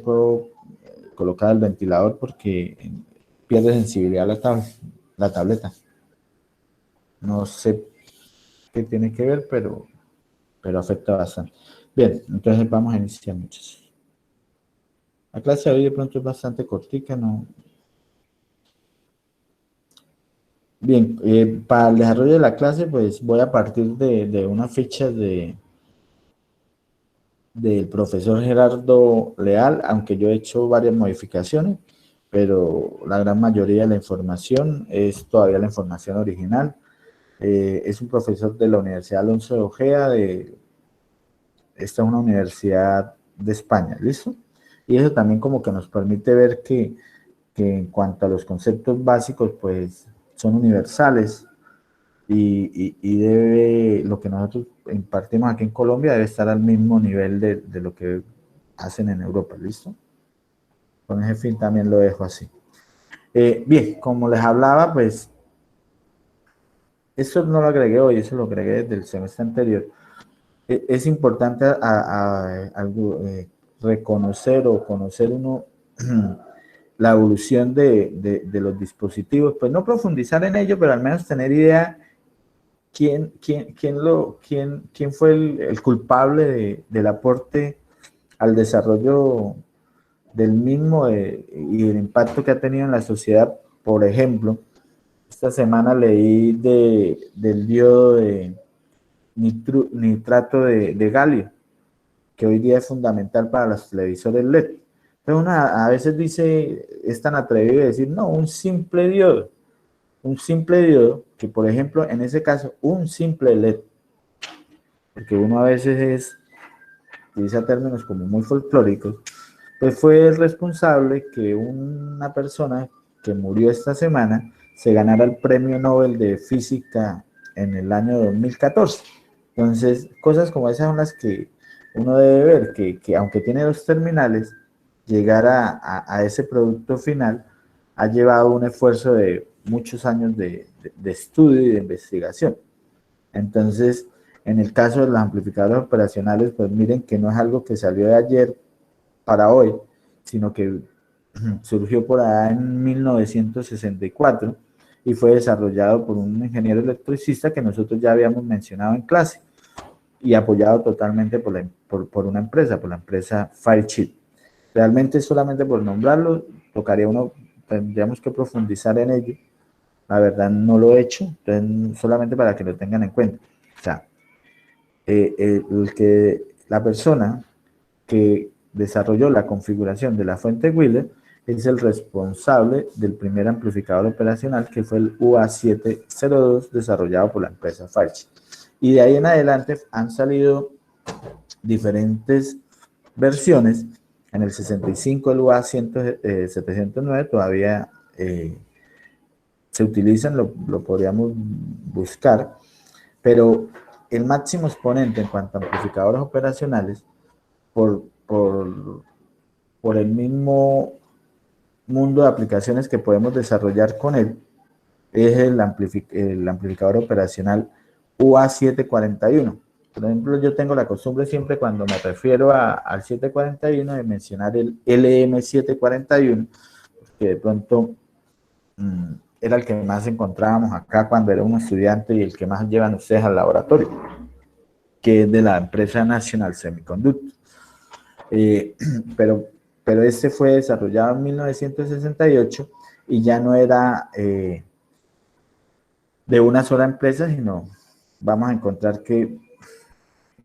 puedo colocar el ventilador porque pierde sensibilidad la tableta. No sé qué tiene que ver, pero afecta bastante. Bien, entonces vamos a iniciar, muchachos. La clase de hoy de pronto es bastante cortica, ¿no? Bien, para el desarrollo de la clase, pues voy a partir de unas fichas del profesor Gerardo Leal, aunque yo he hecho varias modificaciones, pero la gran mayoría de la información es todavía la información original. Es un profesor de la Universidad Alonso de Ojeda, esta es una universidad de España, ¿listo? Y eso también como que nos permite ver que en cuanto a los conceptos básicos, pues son universales y debe, lo que nosotros impartimos aquí en Colombia debe estar al mismo nivel de lo que hacen en Europa, ¿listo? Con ese fin también lo dejo así. Bien, como les hablaba, pues eso no lo agregué hoy, eso lo agregué desde el semestre anterior. Es importante reconocer o conocer uno la evolución de los dispositivos, pues no profundizar en ello, pero al menos tener idea quién fue el culpable del aporte al desarrollo del mismo y el impacto que ha tenido en la sociedad. Por ejemplo, esta semana leí del diodo de nitrato de galio, que hoy día es fundamental para los televisores LED. Pero a veces es tan atrevido de decir, no, un simple diodo, que por ejemplo, en ese caso, un simple LED, porque uno a veces utiliza términos como muy folclóricos, pues fue el responsable que una persona que murió esta semana se ganara el premio Nobel de Física en el año 2014. Entonces, cosas como esas son las que uno debe ver, que aunque tiene dos terminales, llegar a ese producto final ha llevado un esfuerzo de muchos años de estudio y de investigación. Entonces, en el caso de los amplificadores operacionales, pues miren que no es algo que salió de ayer para hoy, sino que surgió por allá en 1964 y fue desarrollado por un ingeniero electricista que nosotros ya habíamos mencionado en clase y apoyado totalmente por una empresa, por la empresa Firechip. Realmente solamente por nombrarlo, tendríamos que profundizar en ello. La verdad no lo he hecho, entonces solamente para que lo tengan en cuenta. O sea, la persona que desarrolló la configuración de la fuente Wheeler es el responsable del primer amplificador operacional, que fue el UA702, desarrollado por la empresa Fairchild. Y de ahí en adelante han salido diferentes versiones. En el 65 el UA709 todavía se utilizan, lo podríamos buscar, pero el máximo exponente en cuanto a amplificadores operacionales por el mismo mundo de aplicaciones que podemos desarrollar con él, es el amplificador operacional UA741. Por ejemplo, yo tengo la costumbre siempre cuando me refiero al 741 de mencionar el LM741, que de pronto era el que más encontrábamos acá cuando era un estudiante y el que más llevan ustedes al laboratorio, que es de la empresa National Semiconductor. Pero este fue desarrollado en 1968 y ya no era de una sola empresa, sino vamos a encontrar que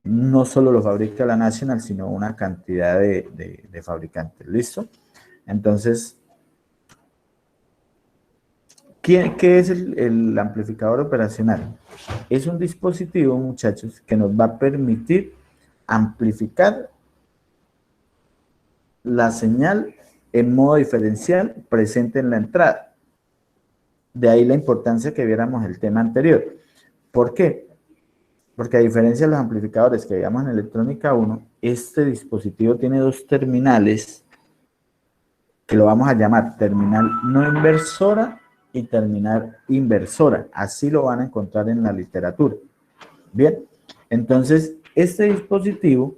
no solo lo fabrica la National, sino una cantidad de fabricantes. ¿Listo? Entonces, ¿qué es el amplificador operacional? Es un dispositivo, muchachos, que nos va a permitir amplificar la señal en modo diferencial presente en la entrada. De ahí la importancia que viéramos el tema anterior. ¿Por qué? Porque a diferencia de los amplificadores que veíamos en electrónica 1, este dispositivo tiene dos terminales que lo vamos a llamar terminal no inversora y terminal inversora. Así lo van a encontrar en la literatura. Bien, entonces este dispositivo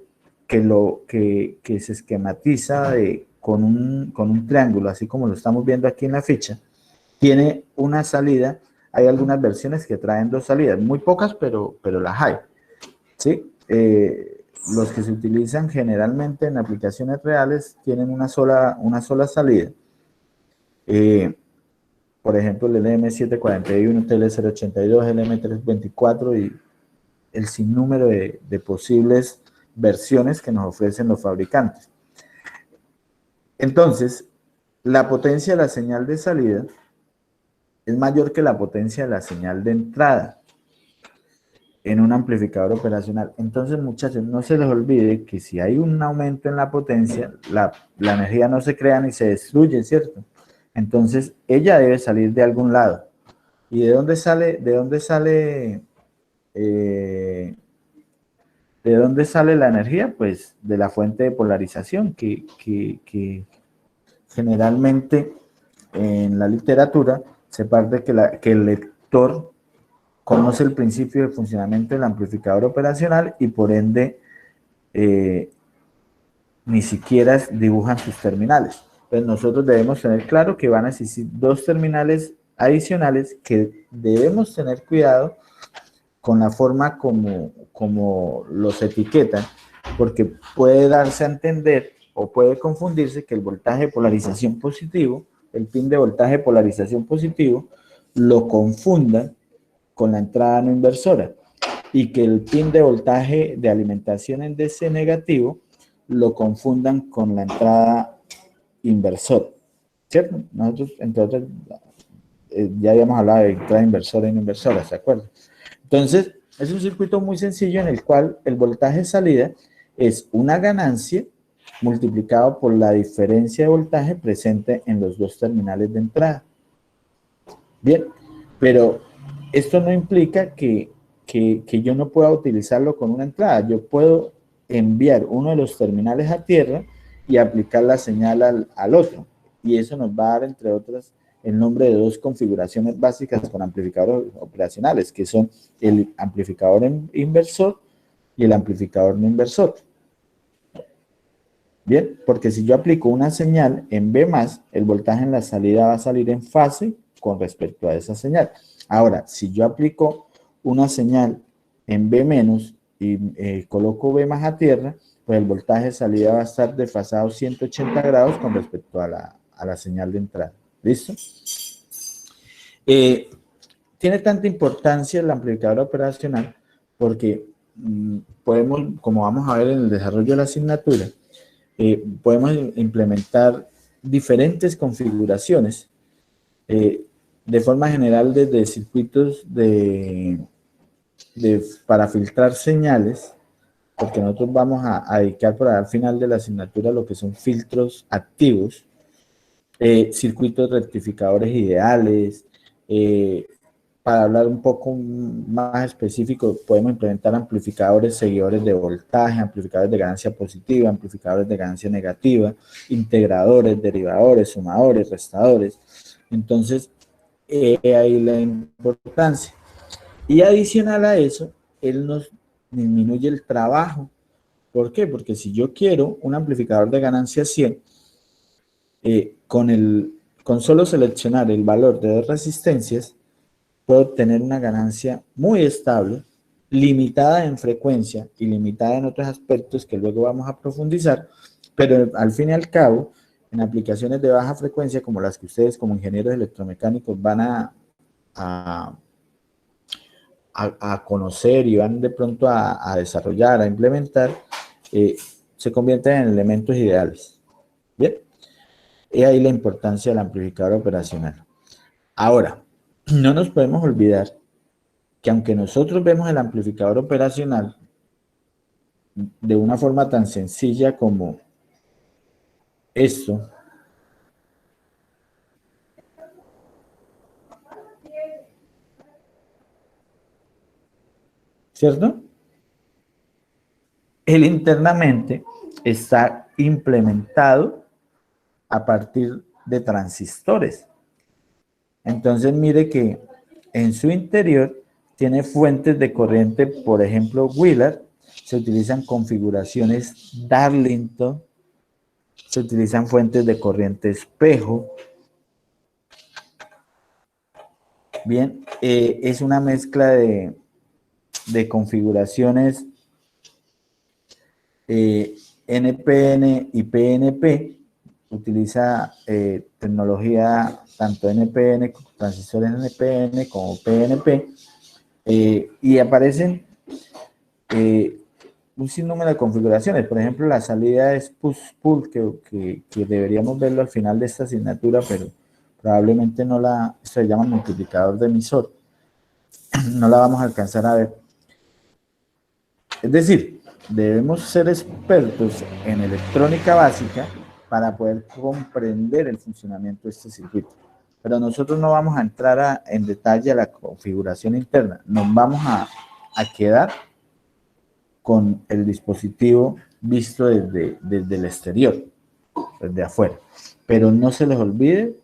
que se esquematiza con un triángulo, así como lo estamos viendo aquí en la ficha, tiene una salida. Hay algunas versiones que traen dos salidas, muy pocas, pero las hay, ¿sí? Los que se utilizan generalmente en aplicaciones reales tienen una sola salida. Por ejemplo, el LM741, TL082, LM324 y el sinnúmero de posibles versiones que nos ofrecen los fabricantes. Entonces, la potencia de la señal de salida es mayor que la potencia de la señal de entrada en un amplificador operacional. Entonces, muchachos, no se les olvide que si hay un aumento en la potencia, la energía no se crea ni se destruye, ¿cierto? Entonces, ella debe salir de algún lado. ¿Y de dónde sale? ¿De dónde sale? ¿De dónde sale la energía? Pues de la fuente de polarización que generalmente en la literatura se parte que el lector conoce el principio de funcionamiento del amplificador operacional y por ende ni siquiera dibujan sus terminales. Entonces nosotros debemos tener claro que van a existir dos terminales adicionales que debemos tener cuidado con la forma como los etiquetan, porque puede darse a entender o puede confundirse que el voltaje de polarización positivo, el pin de voltaje de polarización positivo, lo confundan con la entrada no inversora y que el pin de voltaje de alimentación en DC negativo lo confundan con la entrada inversora, ¿cierto? Nosotros, entre otras, ya habíamos hablado de entrada inversora y no inversora, ¿se acuerdan? Entonces, es un circuito muy sencillo en el cual el voltaje de salida es una ganancia multiplicado por la diferencia de voltaje presente en los dos terminales de entrada. Bien, pero esto no implica que yo no pueda utilizarlo con una entrada. Yo puedo enviar uno de los terminales a tierra y aplicar la señal al otro. Y eso nos va a dar, entre otras, el nombre de dos configuraciones básicas con amplificadores operacionales, que son el amplificador inversor y el amplificador no inversor. Bien, porque si yo aplico una señal en B+, el voltaje en la salida va a salir en fase con respecto a esa señal. Ahora, si yo aplico una señal en B- y coloco B+ a tierra, pues el voltaje de salida va a estar desfasado 180 grados con respecto a la señal de entrada. ¿Listo? Tiene tanta importancia el amplificador operacional porque podemos, como vamos a ver en el desarrollo de la asignatura, podemos implementar diferentes configuraciones de forma general desde circuitos para filtrar señales, porque nosotros vamos a dedicar para al final de la asignatura lo que son filtros activos, circuitos rectificadores ideales. Para hablar un poco más específico, podemos implementar amplificadores seguidores de voltaje, amplificadores de ganancia positiva, amplificadores de ganancia negativa, integradores, derivadores, sumadores, restadores. Entonces, ahí la importancia. Y adicional a eso, él nos disminuye el trabajo. ¿Por qué? Porque si yo quiero un amplificador de ganancia 100, con solo seleccionar el valor de dos resistencias, puedo obtener una ganancia muy estable, limitada en frecuencia y limitada en otros aspectos que luego vamos a profundizar, pero al fin y al cabo, en aplicaciones de baja frecuencia como las que ustedes como ingenieros electromecánicos van a conocer y van de pronto a desarrollar, a implementar, se convierten en elementos ideales. Bien, y ahí la importancia del amplificador operacional. Ahora, no nos podemos olvidar que aunque nosotros vemos el amplificador operacional de una forma tan sencilla como esto, ¿cierto? Él internamente está implementado a partir de transistores. Entonces mire que en su interior tiene fuentes de corriente, por ejemplo, Wheeler, se utilizan configuraciones Darlington, se utilizan fuentes de corriente espejo. Bien, es una mezcla de configuraciones NPN y PNP. Utiliza tecnología tanto NPN, transistores NPN como PNP, y aparecen un sinnúmero de configuraciones. Por ejemplo, la salida es push-pull, que deberíamos verlo al final de esta asignatura, pero probablemente no la, esto se llama multiplicador de emisor, no la vamos a alcanzar a ver. Es decir, debemos ser expertos en electrónica básica para poder comprender el funcionamiento de este circuito. Pero nosotros no vamos a entrar en detalle a la configuración interna, nos vamos a quedar con el dispositivo visto desde el exterior, desde afuera. Pero no se les olvide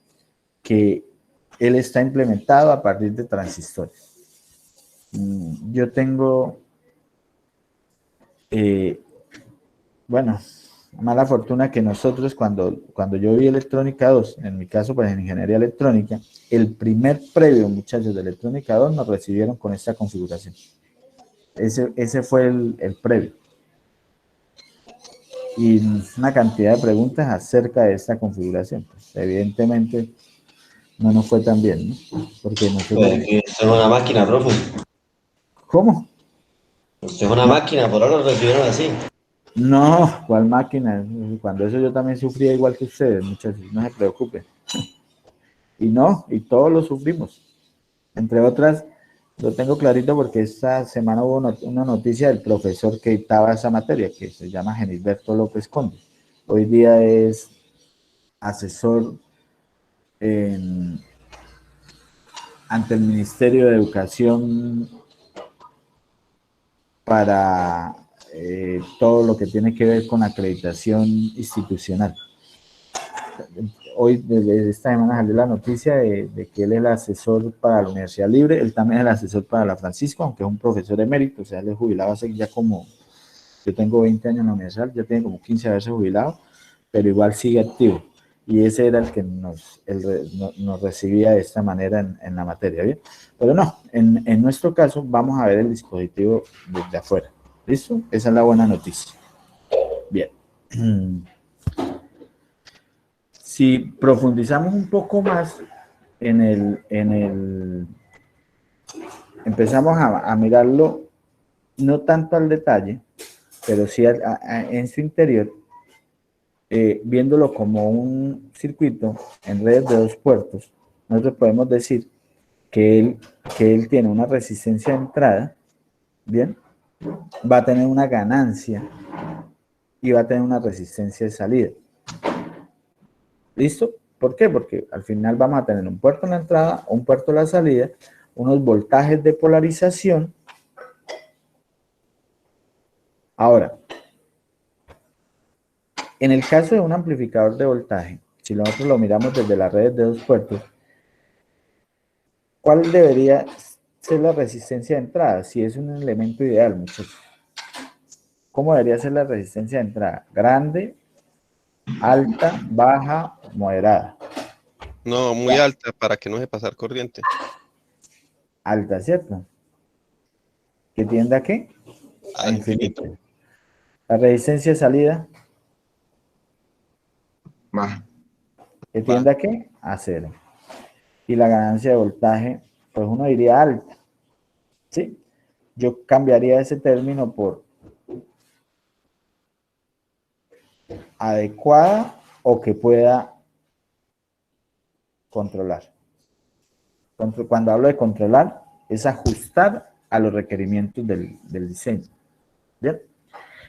que él está implementado a partir de transistores. Yo tengo, bueno, mala fortuna que nosotros cuando yo vi electrónica 2, en mi caso pues en ingeniería electrónica, el primer previo, muchachos, de electrónica 2 nos recibieron con esta configuración. Ese fue el previo. Y una cantidad de preguntas acerca de esta configuración. Pues, evidentemente no nos fue tan bien, ¿no? Porque nosotros... Porque son una máquina, profe. ¿Cómo? Usted es una No, máquina, por ahora lo recibieron así. no, ¿cuál máquina? Cuando eso yo también sufría igual que ustedes, muchachos, no se preocupen. Y no, y todos lo sufrimos. Entre otras, lo tengo clarito porque esta semana hubo una noticia del profesor que dictaba esa materia, que se llama Genilberto López Conde. Hoy día es asesor ante el Ministerio de Educación para todo lo que tiene que ver con acreditación institucional. Hoy, desde esta semana, salió la noticia de que él es el asesor para la Universidad Libre, él también es el asesor para la Francisco, aunque es un profesor emérito, o sea, él es jubilado hace ya como, yo tengo 20 años en la universidad, ya tiene como 15 de haberse jubilado, pero igual sigue activo. Y ese era el que nos recibía de esta manera en la materia, ¿bien? Pero no, en nuestro caso vamos a ver el dispositivo desde afuera. ¿Listo? Esa es la buena noticia. Bien. Si profundizamos un poco más empezamos a mirarlo no tanto al detalle, pero sí en su interior, viéndolo como un circuito en redes de 2 puertos, nosotros podemos decir que él tiene una resistencia de entrada, ¿bien? Va a tener una ganancia y va a tener una resistencia de salida. ¿Listo? ¿Por qué? Porque al final vamos a tener un puerto en la entrada, un puerto en la salida, unos voltajes de polarización. Ahora, en el caso de un amplificador de voltaje, si nosotros lo miramos desde las redes de 2 puertos, ¿cuál debería ser la resistencia de entrada? Si es un elemento ideal, muchachos. ¿Cómo debería ser la resistencia de entrada? ¿Grande, alta, baja, moderada? No, muy alta para que no se pasar corriente. Alta, ¿cierto? ¿Que tiende a qué? A Al infinito. infinito. La resistencia de salida, Más. ¿que tiende a qué? A cero. Y la ganancia de voltaje, pues uno diría alta. ¿Sí? Yo cambiaría ese término por adecuada o que pueda controlar. Cuando hablo de controlar, es ajustar a los requerimientos del diseño. ¿Bien?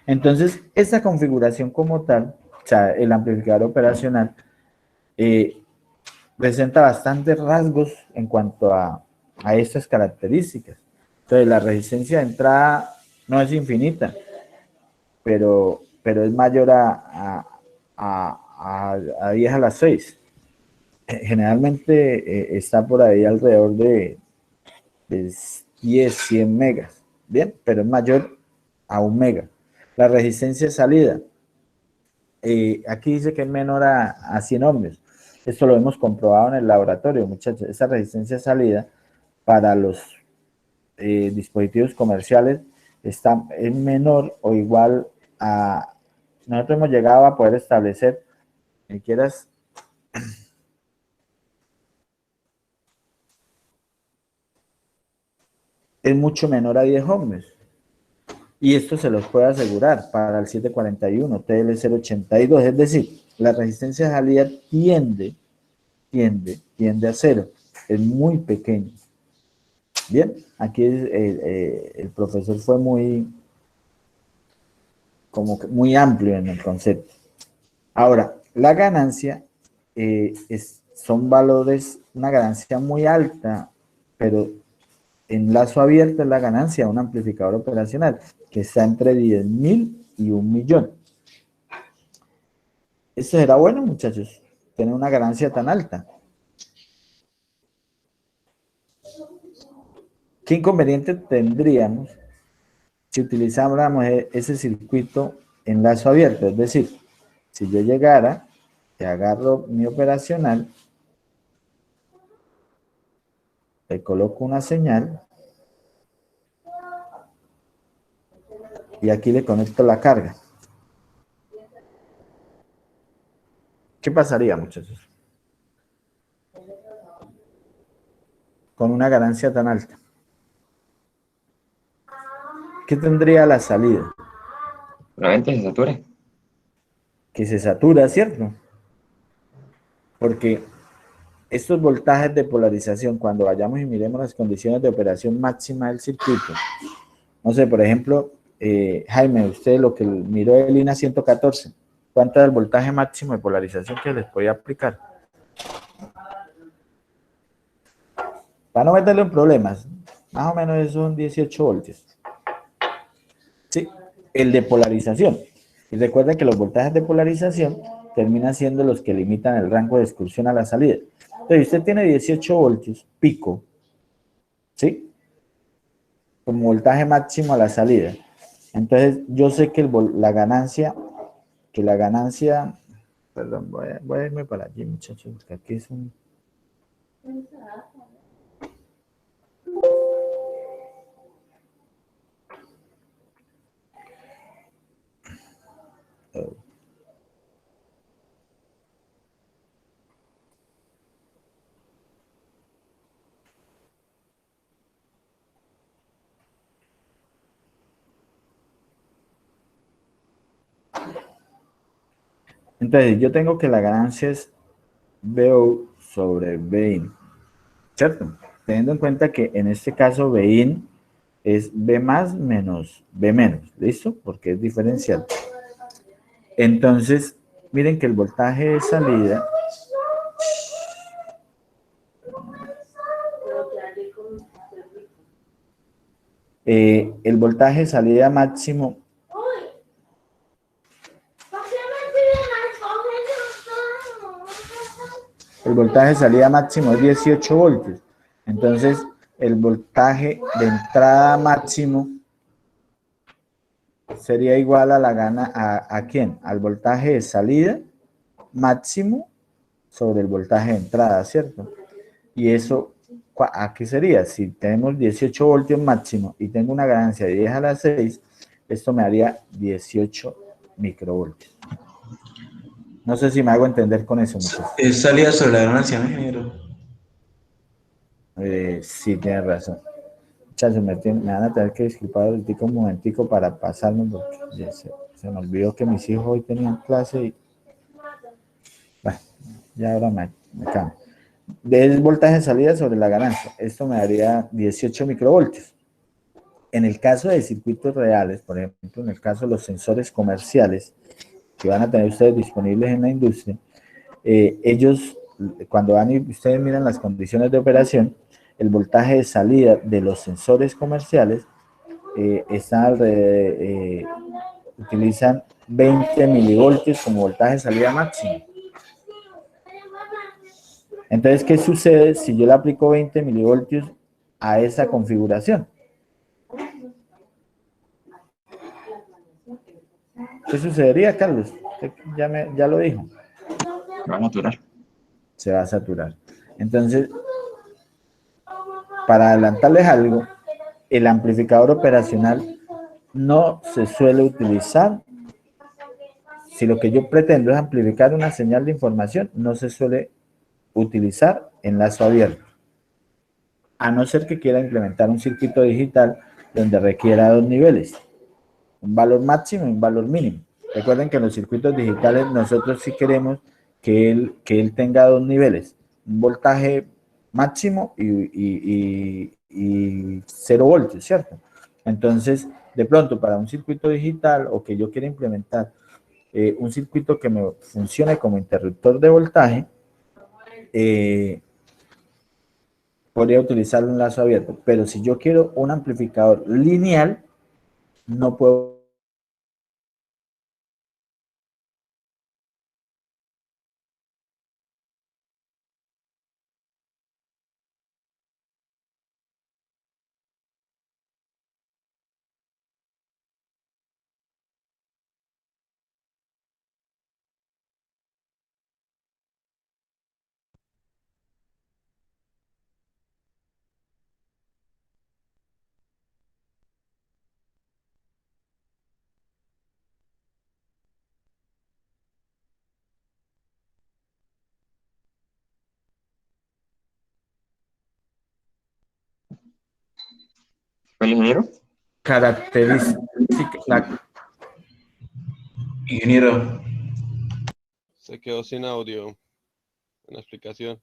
Entonces, esta configuración como tal, o sea, el amplificador operacional, presenta bastantes rasgos en cuanto a estas características. Entonces, la resistencia de entrada no es infinita, pero es mayor a 10 a la 6. Generalmente está por ahí alrededor de 10, 100 megas, ¿bien? Pero es mayor a 1 mega. La resistencia de salida, aquí dice que es menor a 100 ohmios. Esto lo hemos comprobado en el laboratorio, muchachos. Esa resistencia de salida para los dispositivos comerciales es menor o igual a... Nosotros hemos llegado a poder establecer, si quieras, es mucho menor a 10 ohmios. Y esto se los puedo asegurar para el 741, TL082, es decir, la resistencia de salida tiende a cero, es muy pequeño. Bien, aquí el profesor fue muy amplio en el concepto. Ahora, la ganancia son valores, una ganancia muy alta, pero en lazo abierto es la ganancia de un amplificador operacional, que está entre 10.000 y 1.000.000. ¿Esto será bueno, muchachos? Tener una ganancia tan alta. ¿Qué inconveniente tendríamos si utilizáramos ese circuito en lazo abierto? Es decir, si yo llegara y agarro mi operacional, le coloco una señal y aquí le conecto la carga. ¿Qué pasaría, muchachos? Con una ganancia tan alta. ¿Qué tendría la salida? Probablemente se sature. Que se satura, ¿cierto? Porque estos voltajes de polarización, cuando vayamos y miremos las condiciones de operación máxima del circuito, no sé, por ejemplo, Jaime, usted lo que miró el INA 114, ¿cuánto es el voltaje máximo de polarización que les podía aplicar? Para no meterle en problemas, más o menos son 18 voltios. Sí, el de polarización. Y recuerden que los voltajes de polarización terminan siendo los que limitan el rango de excursión a la salida. Entonces, usted tiene 18 voltios, pico, ¿sí? Como voltaje máximo a la salida. Entonces, yo sé que la ganancia, perdón, voy a irme para allí, muchachos, porque aquí es un... Entonces, yo tengo que la ganancia es VO sobre Vin, ¿cierto? Teniendo en cuenta que en este caso Vin es B más menos B menos, ¿listo? Porque es diferencial. Entonces, miren que el voltaje de salida el voltaje de salida máximo es 18 voltios. Entonces, el voltaje de entrada máximo sería igual a la gana a ¿quién? Al voltaje de salida máximo sobre el voltaje de entrada, ¿cierto? Y eso, aquí sería, si tenemos 18 voltios máximo y tengo una ganancia de 10 a la 6, esto me haría 18 microvoltios. No sé si me hago entender con eso, muchachos. Es salida sobre la ganancia, ¿no, ingeniero? Sí, tienes razón. Muchachos, me van a tener que disculpar un momentico para pasarme, porque ya se me olvidó que mis hijos hoy tenían clase y... Bueno, ya ahora me cambio. De voltaje de salida sobre la ganancia. Esto me daría 18 microvoltios. En el caso de circuitos reales, por ejemplo, en el caso de los sensores comerciales que van a tener ustedes disponibles en la industria, ellos, cuando van y ustedes miran las condiciones de operación, el voltaje de salida de los sensores comerciales utilizan 20 milivoltios como voltaje de salida máximo. Entonces, ¿qué sucede si yo le aplico 20 milivoltios a esa configuración? ¿Qué sucedería, Carlos? Usted ya lo dijo. Va a saturar. Se va a saturar. Entonces, para adelantarles algo, el amplificador operacional no se suele utilizar. Si lo que yo pretendo es amplificar una señal de información, no se suele utilizar en lazo abierto, a no ser que quiera implementar un circuito digital donde requiera dos niveles, un valor máximo y un valor mínimo. Recuerden que en los circuitos digitales nosotros sí queremos que él tenga dos niveles, un voltaje máximo y 0 voltios, ¿cierto? Entonces, de pronto, para un circuito digital o que yo quiera implementar un circuito que me funcione como interruptor de voltaje, podría utilizar un lazo abierto, pero si yo quiero un amplificador lineal, no puedo. ¿El ingeniero? Característica. Ingeniero, Se quedó sin audio en la explicación.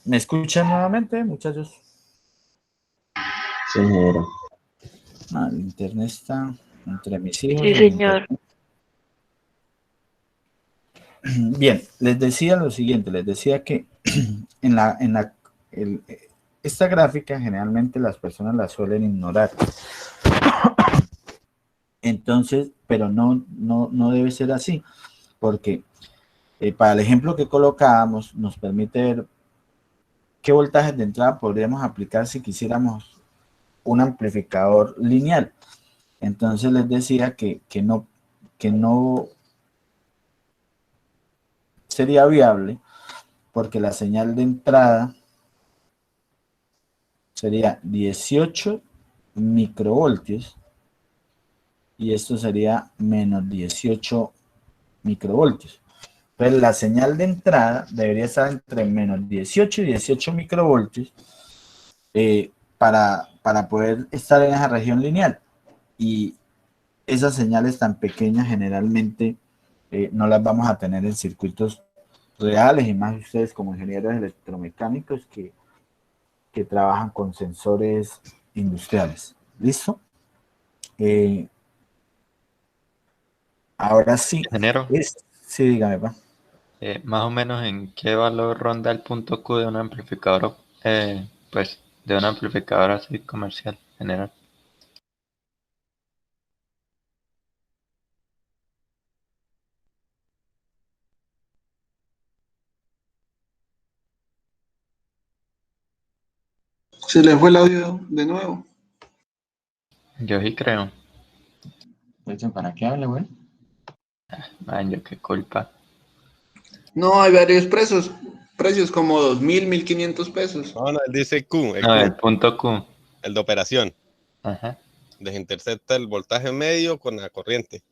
¿Me escuchan nuevamente, muchachos? Sí, ingeniero. Ah, el internet está entre mis hijos. Sí, señor. Bien, les decía lo siguiente, les decía que esta gráfica generalmente las personas la suelen ignorar. Entonces, pero no debe ser así, porque Para el ejemplo que colocábamos, nos permite ver qué voltajes de entrada podríamos aplicar si quisiéramos un amplificador lineal. Entonces les decía que no sería viable porque la señal de entrada sería 18 microvoltios y esto sería menos 18 microvoltios. Entonces la señal de entrada debería estar entre menos 18 y 18 microvoltios para poder estar en esa región lineal. Y esas señales tan pequeñas generalmente no las vamos a tener en circuitos reales, y más ustedes como ingenieros electromecánicos que trabajan con sensores industriales. ¿Listo? Ahora sí. Ingeniero, Sí, dígame, pa. más o menos en qué valor ronda el punto Q de un amplificador, pues de un amplificador así comercial general. Se le fue el audio de nuevo. Yo sí creo. De hecho, ¿para qué habla, güey? Man, yo qué culpa. No, hay varios precios como 2.000, 1.500 pesos. No, él dice Q, No, el punto Q. el de operación. Ajá. Intercepta el voltaje medio con la corriente.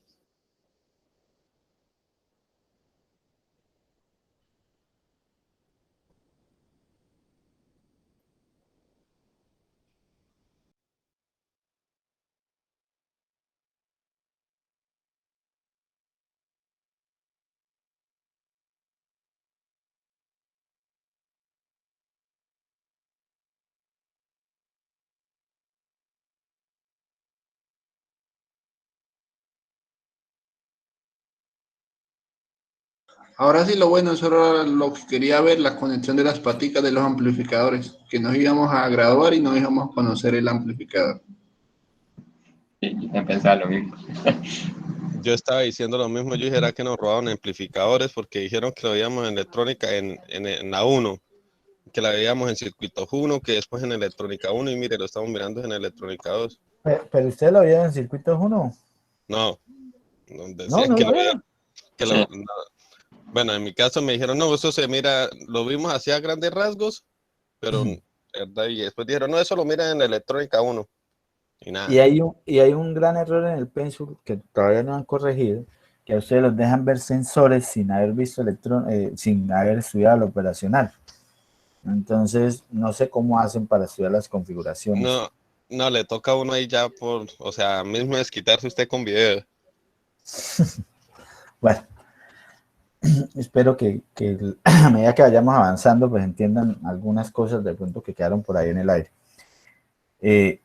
Ahora sí, lo bueno, eso era lo que quería ver, la conexión de las paticas de los amplificadores, que nos íbamos a graduar y nos íbamos a conocer el amplificador. Sí, yo pensaba lo mismo. Yo estaba diciendo lo mismo, yo dijera que nos robaron amplificadores porque dijeron que lo veíamos en electrónica en la 1, que la veíamos en circuitos 1, que después en electrónica 1 y mire, lo estamos mirando en electrónica 2. Pero ustedes lo vieron en circuitos 1. No, No, decían no que lo lo veían, vieron. que Sí. no. Bueno, en mi caso me dijeron, no, eso se mira, lo vimos así a grandes rasgos, pero, ¿verdad? Y después dijeron, no, eso lo mira en electrónica 1. Y nada. Y hay un gran error en el Pensum que todavía no han corregido, que a ustedes los dejan ver sensores sin haber visto sin haber estudiado el operacional. Entonces, no sé cómo hacen para estudiar las configuraciones. No, no, le toca a uno ahí ya o sea, mismo desquitarse usted con video. Bueno, espero que a medida que vayamos avanzando, pues entiendan algunas cosas de pronto que quedaron por ahí en el aire.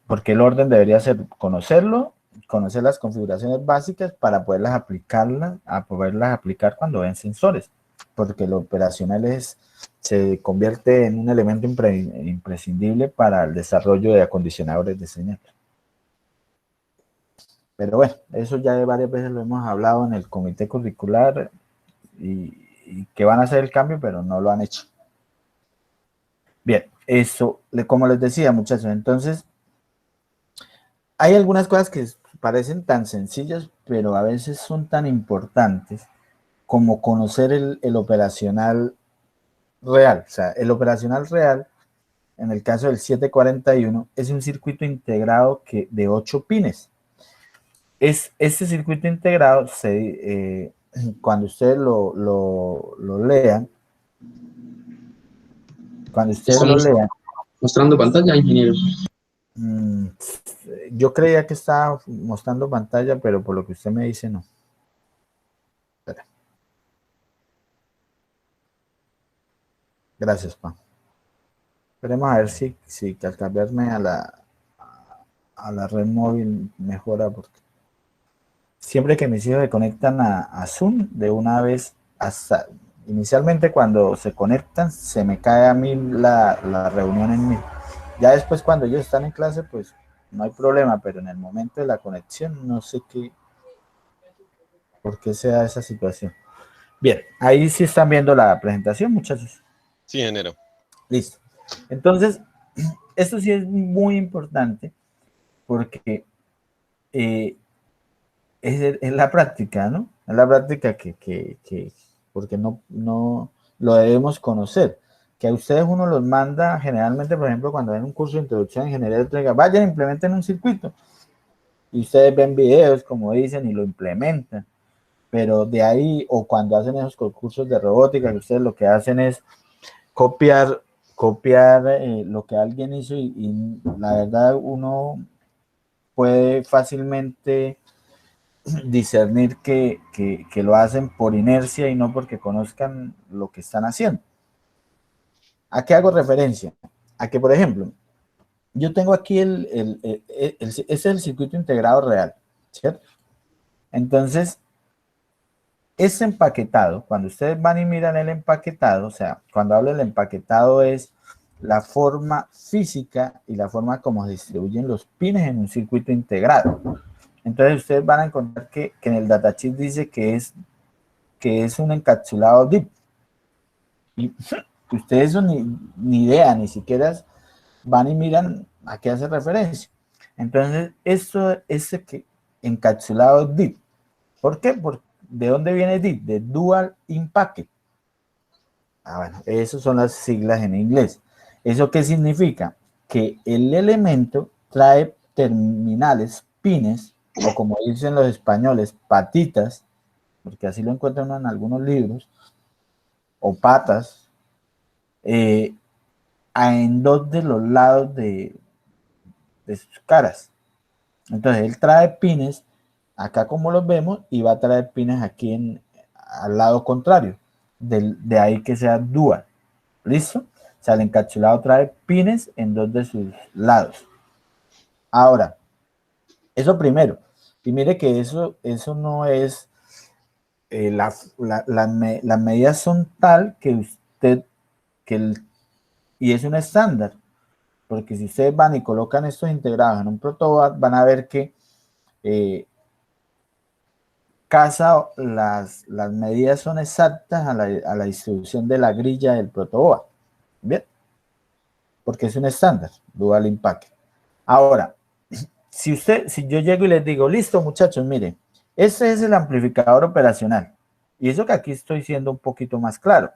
Porque el orden debería ser conocerlo, conocer las configuraciones básicas para poderlas aplicar cuando ven sensores, porque lo operacional se convierte en un elemento imprescindible para el desarrollo de acondicionadores de señal. Pero bueno, eso ya varias veces lo hemos hablado en el comité curricular y que van a hacer el cambio, pero no lo han hecho. Bien, eso, como les decía, muchachos, entonces hay algunas cosas que parecen tan sencillas, pero a veces son tan importantes como conocer el operacional real. O sea, el operacional real, en el caso del 741, es un circuito integrado de 8 pines. Este circuito integrado, cuando ustedes lo lean, Mostrando pantalla, ingeniero. Yo creía que estaba mostrando pantalla, pero por lo que usted me dice, no. Espera. Gracias, Juan. Esperemos a ver si al cambiarme a la red móvil mejora, porque siempre que mis hijos se conectan a Zoom, de una vez, inicialmente cuando se conectan, se me cae a mí la reunión en mí. Ya después cuando ellos están en clase, pues no hay problema, pero en el momento de la conexión no sé por qué se da esa situación. Bien, ahí sí están viendo la presentación, muchachos. Sí, ingeniero. Listo. Entonces, esto sí es muy importante porque es la práctica, ¿no? Es la práctica porque no lo debemos conocer. Que a ustedes uno los manda generalmente, por ejemplo, cuando ven un curso de introducción a ingeniería eléctrica, vayan, implementen un circuito. Y ustedes ven videos, como dicen, y lo implementan. Pero de ahí, o cuando hacen esos cursos de robótica, que ustedes lo que hacen es copiar lo que alguien hizo y la verdad uno puede fácilmente discernir que lo hacen por inercia y no porque conozcan lo que están haciendo. ¿A qué hago referencia? A que, por ejemplo, yo tengo aquí ese es el circuito integrado real, ¿cierto? Entonces, ese empaquetado, cuando ustedes van y miran el empaquetado, o sea, cuando hablo del empaquetado es la forma física y la forma como se distribuyen los pines en un circuito integrado. Entonces ustedes van a encontrar que en el datasheet dice que es un encapsulado DIP. Y ustedes eso ni idea, ni siquiera van y miran a qué hace referencia. Entonces, ese encapsulado DIP. ¿Por qué? ¿De dónde viene DIP? De Dual Impact. Bueno, esas son las siglas en inglés. ¿Eso qué significa? Que el elemento trae terminales, pines, o como dicen los españoles, patitas, porque así lo encuentran en algunos libros, o patas, en dos de los lados de sus caras. Entonces él trae pines acá como los vemos y va a traer pines aquí al lado contrario, de ahí que sea dual. ¿Listo? O sea, el encapsulado trae pines en dos de sus lados. Ahora, eso primero. Y mire que eso no es, las medidas son tal que usted, y es un estándar, porque si ustedes van y colocan estos integrados en un protoboard, van a ver que las medidas son exactas a la distribución de la grilla del protoboard. Bien, porque es un estándar, Dual Impact. Ahora, si yo llego y les digo, listo muchachos, miren, este es el amplificador operacional. Y eso que aquí estoy siendo un poquito más claro,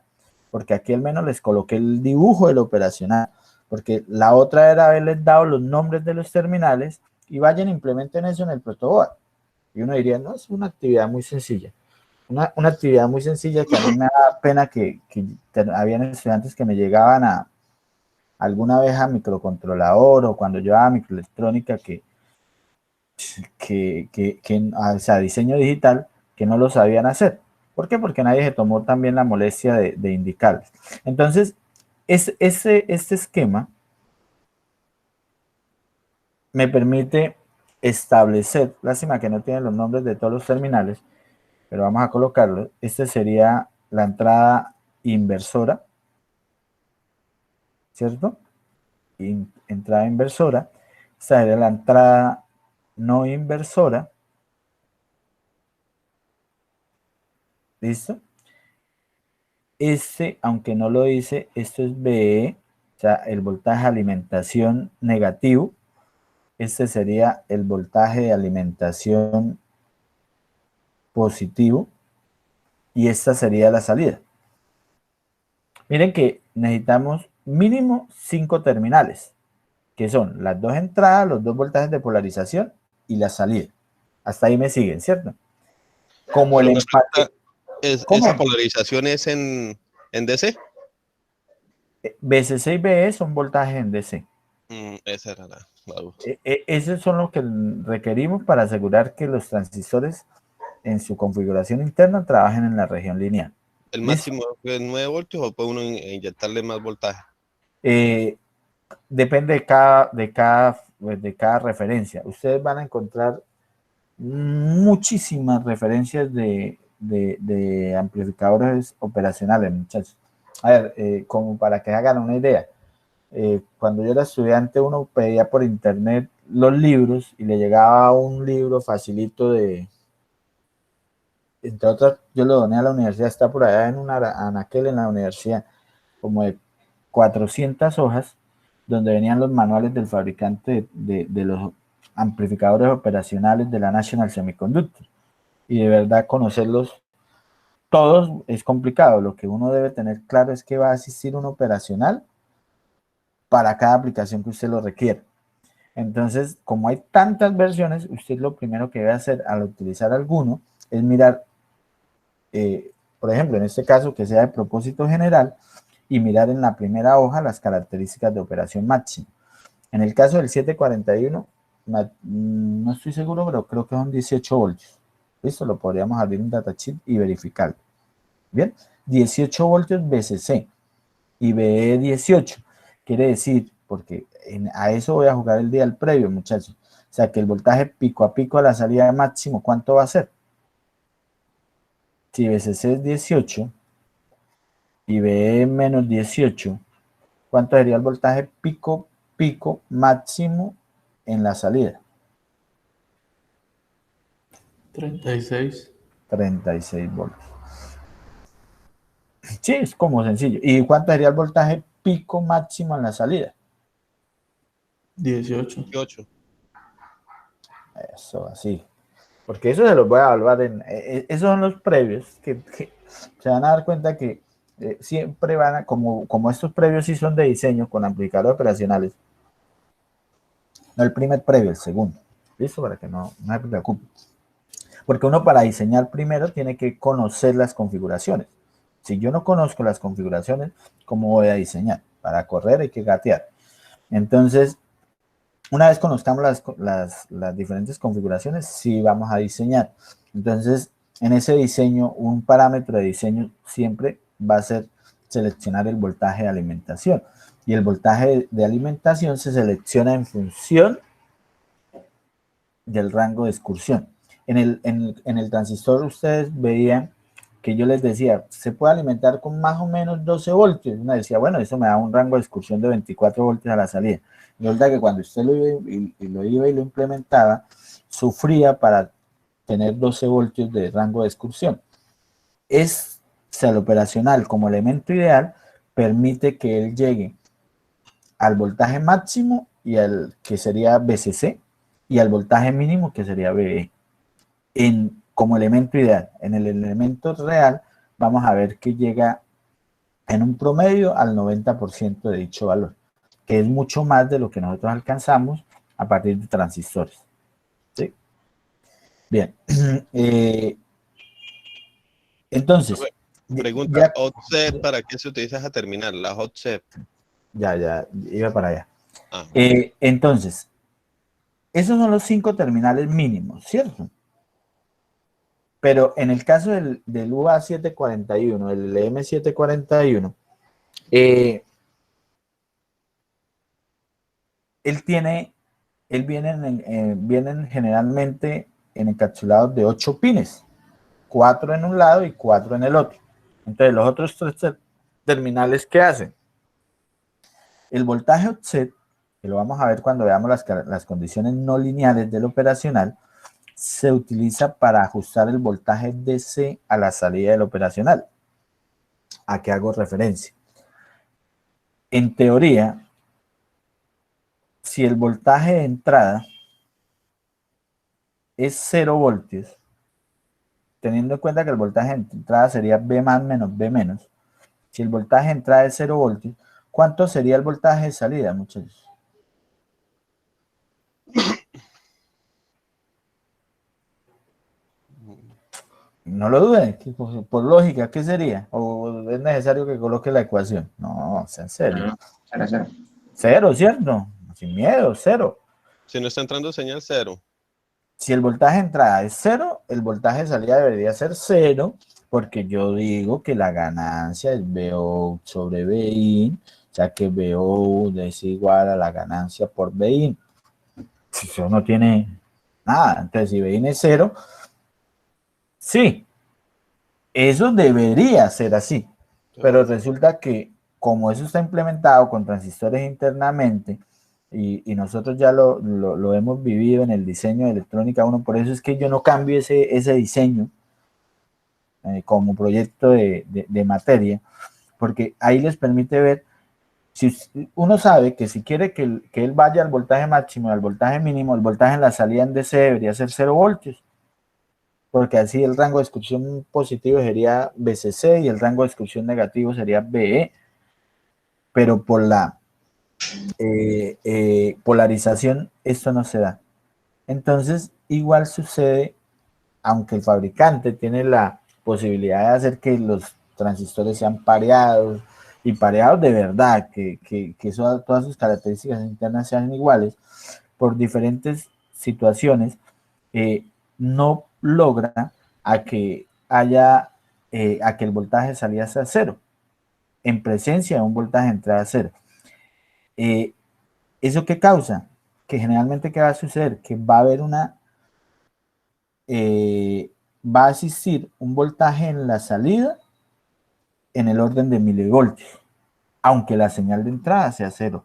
porque aquí al menos les coloqué el dibujo del operacional, porque la otra era haberles dado los nombres de los terminales y vayan e implementen eso en el protoboard. Y uno diría, no, es una actividad muy sencilla. Una actividad muy sencilla que a mí me da pena que habían estudiantes que me llegaban alguna vez a microcontrolador o cuando yo a microelectrónica o sea, diseño digital, que no lo sabían hacer. ¿Por qué? Porque nadie se tomó también la molestia de indicarles. Entonces, este esquema me permite establecer, lástima que no tiene los nombres de todos los terminales, pero vamos a colocarlo. Este sería la entrada inversora, ¿cierto? Entrada inversora. Esta sería la entrada no inversora. ¿Listo? Aunque no lo dice, esto es VE, o sea, el voltaje de alimentación negativo. Este sería el voltaje de alimentación positivo. Y esta sería la salida. Miren que necesitamos mínimo 5 terminales, que son las dos entradas, los dos voltajes de polarización y la salida. Hasta ahí me siguen, ¿cierto? Como el empate. ¿Esa polarización es en DC? BCC y BE son voltajes en DC. Esa era la duda. Esos son los que requerimos para asegurar que los transistores en su configuración interna trabajen en la región lineal. ¿El máximo es 9 voltios o puede uno inyectarle más voltaje? Depende de cada referencia. Ustedes van a encontrar muchísimas referencias de amplificadores operacionales, muchachos. A ver, como para que hagan una idea. Cuando yo era estudiante, uno pedía por internet los libros y le llegaba un libro facilito de entre otras, yo lo doné a la universidad, está por allá en un anaquel en la universidad, como de 400 hojas, donde venían los manuales del fabricante de los amplificadores operacionales de la National Semiconductor. Y de verdad conocerlos todos es complicado. Lo que uno debe tener claro es que va a existir un operacional para cada aplicación que usted lo requiera. Entonces, como hay tantas versiones, usted lo primero que debe hacer al utilizar alguno es mirar, por ejemplo, en este caso que sea de propósito general, y mirar en la primera hoja las características de operación máxima. En el caso del 741, no estoy seguro, pero creo que son 18 voltios. Listo, lo podríamos abrir un datasheet y verificarlo. Bien, 18 voltios BCC y BE 18. Quiere decir, porque a eso voy a jugar el día al previo, muchachos. O sea, que el voltaje pico a pico a la salida de máximo, ¿cuánto va a ser? Si BCC es 18 y BE menos 18, ¿cuánto sería el voltaje pico máximo en la salida? 36. 36 voltios. Sí, es como sencillo. ¿Y cuánto sería el voltaje pico máximo en la salida? 18. 8. Eso, así. Porque eso se los voy a evaluar esos son los previos que se van a dar cuenta que siempre van a, como estos previos sí son de diseño con amplificadores operacionales, no el primer previo, el segundo. ¿Listo? Para que no se preocupen. Porque uno para diseñar primero tiene que conocer las configuraciones. Si yo no conozco las configuraciones, ¿cómo voy a diseñar? Para correr hay que gatear. Entonces, una vez conozcamos las diferentes configuraciones, sí vamos a diseñar. Entonces, en ese diseño, un parámetro de diseño siempre va a ser seleccionar el voltaje de alimentación. Y el voltaje de alimentación se selecciona en función del rango de excursión. En el transistor ustedes veían que yo les decía, se puede alimentar con más o menos 12 voltios. Uno decía, bueno, eso me da un rango de excursión de 24 voltios a la salida. Y la verdad que cuando usted lo iba y lo implementaba, sufría para tener 12 voltios de rango de excursión. El operacional como elemento ideal permite que él llegue al voltaje máximo y al que sería BCC y al voltaje mínimo que sería BE. Como elemento ideal. En el elemento real vamos a ver que llega en un promedio al 90% de dicho valor, que es mucho más de lo que nosotros alcanzamos a partir de transistores. ¿Sí? Bien. Entonces, pregunta, offset, ¿para qué se utiliza esa terminal? La offset. Ya, iba para allá. Ah. Entonces, esos son los 5 terminales mínimos, ¿cierto? Pero en el caso del UA741, el M741, vienen generalmente encapsulados de 8 pines, 4 en un lado y 4 en el otro. Entonces, los otros 3 terminales, ¿qué hacen? El voltaje offset, que lo vamos a ver cuando veamos las condiciones no lineales del operacional, se utiliza para ajustar el voltaje DC a la salida del operacional. ¿A qué hago referencia? En teoría, si el voltaje de entrada es 0 voltios, teniendo en cuenta que el voltaje de entrada sería B más menos B menos, si el voltaje de entrada es 0 voltios, ¿cuánto sería el voltaje de salida, muchachos? No lo duden, por lógica, ¿qué sería? ¿O es necesario que coloque la ecuación? No, sea en serio. No, 0. Cero, ¿cierto? Sin miedo, 0. Si no está entrando señal, 0. Si el voltaje de entrada es 0, el voltaje de salida debería ser 0, porque yo digo que la ganancia es BO sobre BIN, o sea que BO es igual a la ganancia por BIN. Si eso no tiene nada, entonces si BIN es 0, sí, eso debería ser así, pero resulta que como eso está implementado con transistores internamente y nosotros ya lo hemos vivido en el diseño de electrónica 1, por eso es que yo no cambio ese diseño como proyecto de materia, porque ahí les permite ver, si uno sabe que si quiere que él vaya al voltaje máximo y al voltaje mínimo, el voltaje en la salida en DC debería ser 0 voltios, porque así el rango de exclusión positivo sería BCC y el rango de exclusión negativo sería BE, pero por la polarización esto no se da. Entonces, igual sucede, aunque el fabricante tiene la posibilidad de hacer que los transistores sean pareados, y pareados de verdad, que todas sus características internas sean iguales, por diferentes situaciones, no logra a que haya, a que el voltaje de salida sea 0, en presencia de un voltaje de entrada 0. ¿Eso qué causa? Que generalmente, ¿qué va a suceder? Que va a haber va a existir un voltaje en la salida en el orden de milivoltios, aunque la señal de entrada sea 0.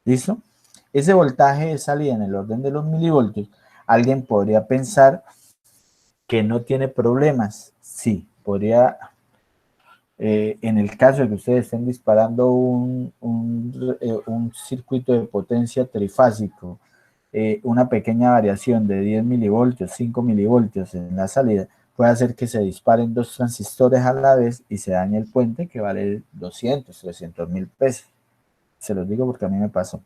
¿Listo? Ese voltaje de salida en el orden de los milivoltios, alguien podría pensar que no tiene problemas. Sí, podría, en el caso de que ustedes estén disparando un circuito de potencia trifásico, una pequeña variación de 10 milivoltios, 5 milivoltios en la salida, puede hacer que se disparen 2 transistores a la vez y se dañe el puente, que vale 200, 300 mil pesos. Se los digo porque a mí me pasó.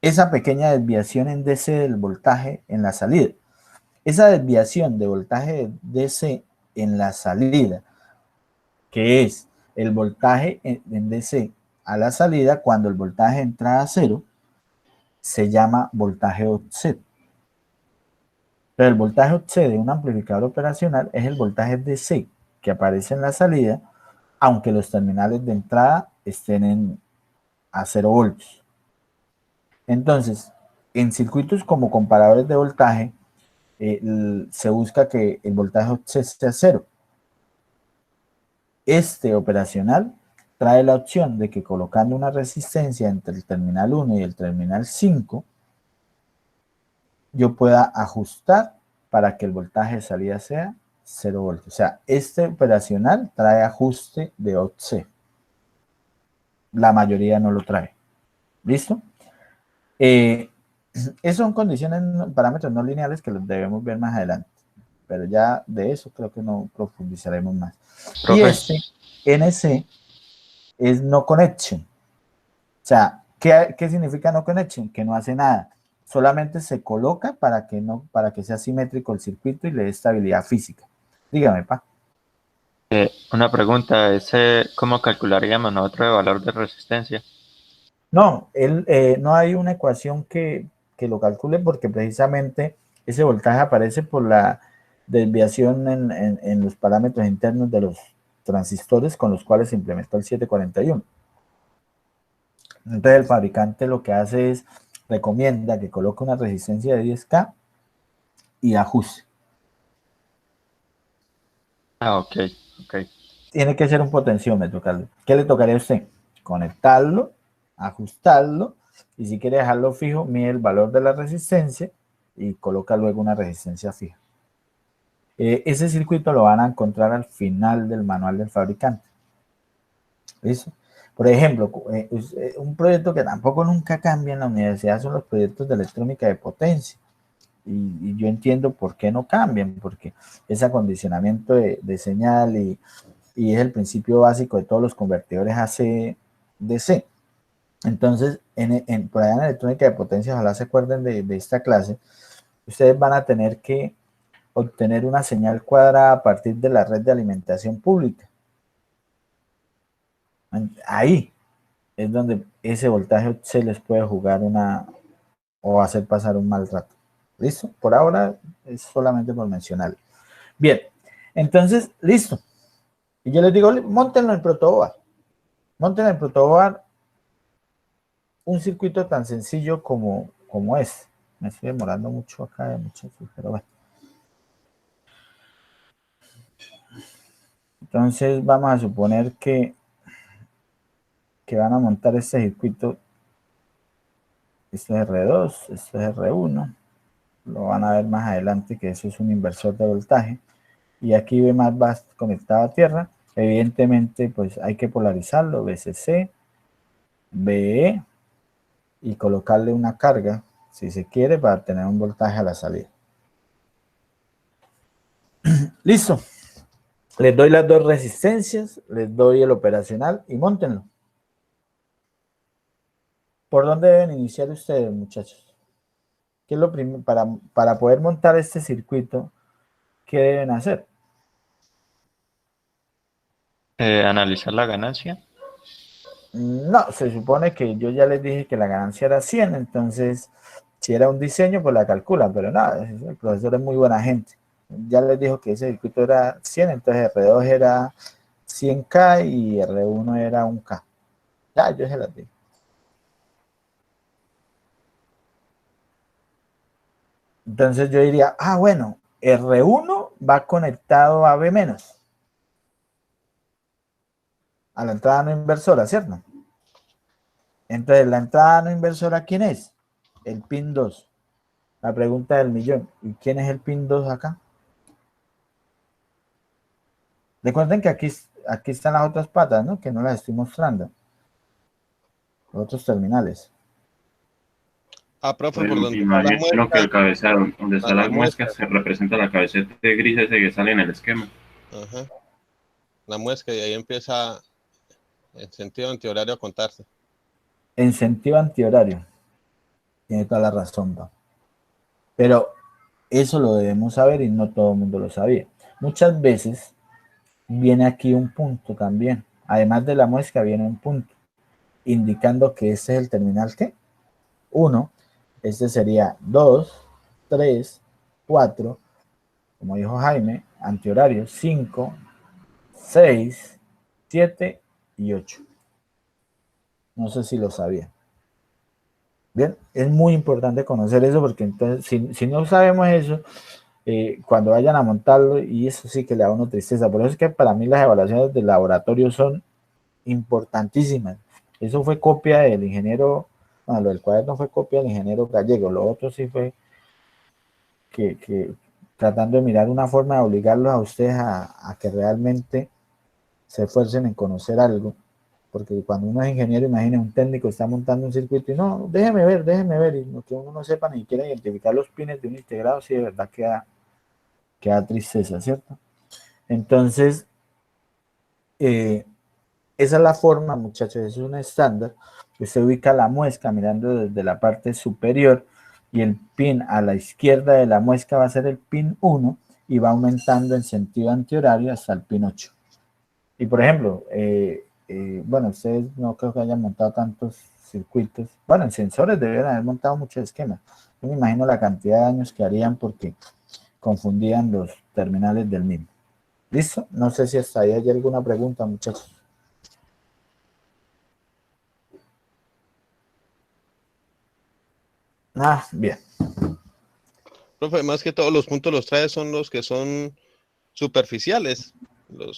Esa pequeña desviación en DC del voltaje en la salida. Esa desviación de voltaje de DC en la salida, que es el voltaje en DC a la salida cuando el voltaje entra a 0, se llama voltaje offset. Pero el voltaje offset de un amplificador operacional es el voltaje DC que aparece en la salida, aunque los terminales de entrada estén a 0 voltios. Entonces, en circuitos como comparadores de voltaje, se busca que el voltaje offset sea 0. Este operacional trae la opción de que colocando una resistencia entre el terminal 1 y el terminal 5, yo pueda ajustar para que el voltaje de salida sea 0 voltios. O sea, este operacional trae ajuste de offset. La mayoría no lo trae. ¿Listo? Esas son condiciones, parámetros no lineales que los debemos ver más adelante. Pero ya de eso creo que no profundizaremos más. Profe. Y este NC es no connection. O sea, ¿qué significa no connection? Que no hace nada. Solamente se coloca para que sea simétrico el circuito y le dé estabilidad física. Dígame, pa. Una pregunta, ¿cómo calcularíamos nosotros el valor de resistencia? No, no hay una ecuación que lo calcule, porque precisamente ese voltaje aparece por la desviación en los parámetros internos de los transistores con los cuales se implementó el 741. Entonces el fabricante lo que hace es recomienda que coloque una resistencia de 10K y ajuste. Ah, ok. Tiene que ser un potenciómetro, Carlos. ¿Qué le tocaría a usted? Conectarlo, ajustarlo, y si quiere dejarlo fijo, mide el valor de la resistencia y coloca luego una resistencia fija. Ese circuito lo van a encontrar al final del manual del fabricante. ¿Listo? Por ejemplo, un proyecto que tampoco nunca cambia en la universidad son los proyectos de electrónica de potencia. Y yo entiendo por qué no cambian, porque es acondicionamiento de señal y es el principio básico de todos los convertidores AC-DC. Entonces, por allá en electrónica de potencia, ojalá se acuerden de esta clase, ustedes van a tener que obtener una señal cuadrada a partir de la red de alimentación pública. Ahí es donde ese voltaje se les puede jugar o hacer pasar un mal rato. ¿Listo? Por ahora es solamente por mencionarlo. Bien, entonces, listo. Y yo les digo, móntenlo en protoboard. Móntenlo en protoboard un circuito tan sencillo como es. Me estoy demorando mucho acá, muchachos, pero bueno. Entonces vamos a suponer que van a montar este circuito. Esto es R2, esto es R1. lo van a ver más adelante, que eso es un inversor de voltaje, y aquí V más va conectado a tierra. Evidentemente, pues hay que polarizarlo, VCC, VE, y colocarle una carga, si se quiere, para tener un voltaje a la salida. Listo. Les doy las dos resistencias, les doy el operacional y móntenlo. ¿Por dónde deben iniciar ustedes, muchachos? ¿Qué es lo primero para poder montar este circuito? ¿Qué deben hacer? Analizar la ganancia. No, se supone que yo ya les dije que la ganancia era 100, entonces si era un diseño, pues la calculan, pero nada, el profesor es muy buena gente. Ya les dijo que ese circuito era 100, entonces R2 era 100K y R1 era 1K. Ya, yo se las dije. Entonces yo diría, bueno, R1 va conectado a B menos, a la entrada no inversora, ¿cierto? Entonces, la entrada no inversora, ¿quién es? El pin 2. La pregunta del millón. ¿Y quién es el pin 2 acá? Recuerden que aquí están las otras patas, ¿no? Que no las estoy mostrando. Los otros terminales. Profe, Pues, por donde está la imagino que el muesca. cabezal, donde está la muesca, muesca. se representa la cabecita gris ese que sale en el esquema. Ajá. La muesca, y ahí empieza en sentido antihorario a contarse. En sentido antihorario. Tiene toda la razón, ¿no? Pero eso lo debemos saber y no todo el mundo lo sabía. Muchas veces viene aquí un punto también. Además de la muesca viene un punto, indicando que este es el terminal ¿qué? 1. Este sería 2, 3, 4, como dijo Jaime, antihorario, 5, 6, 7 y 8. No sé si lo sabía. Bien, es muy importante conocer eso porque entonces, si no sabemos eso, cuando vayan a montarlo, y eso sí que le da a uno tristeza. Por eso es que para mí las evaluaciones del laboratorio son importantísimas. Eso fue copia del ingeniero, bueno, lo del cuaderno fue copia del ingeniero Gallego, lo otro sí fue que tratando de mirar una forma de obligarlos a ustedes a que realmente se esfuercen en conocer algo, porque cuando uno es ingeniero, imagina un técnico está montando un circuito y no, déjeme ver, y no, que uno no sepa ni siquiera identificar los pines de un integrado, si de verdad queda tristeza, ¿cierto? Entonces, esa es la forma, muchachos, es un estándar. Usted ubica la muesca mirando desde la parte superior y el pin a la izquierda de la muesca va a ser el pin 1 y va aumentando en sentido antihorario hasta el pin 8. Y por ejemplo, bueno, ustedes no creo que hayan montado tantos circuitos. Bueno, en sensores deben haber montado muchos esquemas. Yo me imagino la cantidad de daños que harían porque confundían los terminales del mismo. ¿Listo? No sé si hasta ahí hay alguna pregunta, muchachos. Bien. Profe, más que todos los puntos los trae son los que son superficiales. Los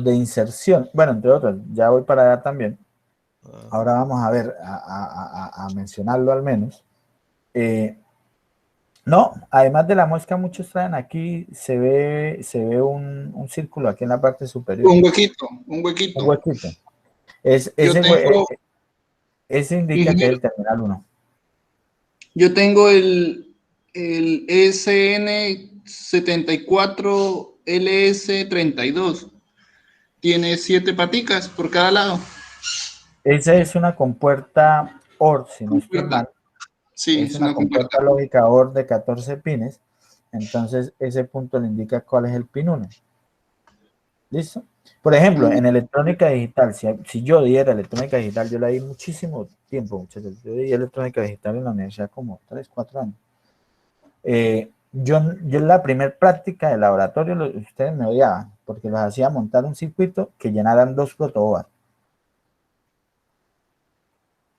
de inserción. Bueno, entre otros, ya voy para allá también. Ahora vamos a ver, a mencionarlo al menos. No, además de la muesca, muchos traen aquí, se ve un círculo aquí en la parte superior. Un huequito. Un huequito. Ese indica que es el terminal 1. Yo tengo el SN74LS32. Tiene 7 paticas por cada lado. Esa es una compuerta OR, si no estoy mal. Sí, es una compuerta lógica OR de 14 pines. Entonces, ese punto le indica cuál es el pin 1. ¿Listo? Por ejemplo, en electrónica digital, si yo diera electrónica digital, yo la di muchísimo tiempo, muchachos. Yo di electrónica digital en la universidad como 3, 4 años. Yo en la primera práctica de laboratorio, ustedes me odiaban, porque los hacía montar un circuito que llenaran 2 protoboards.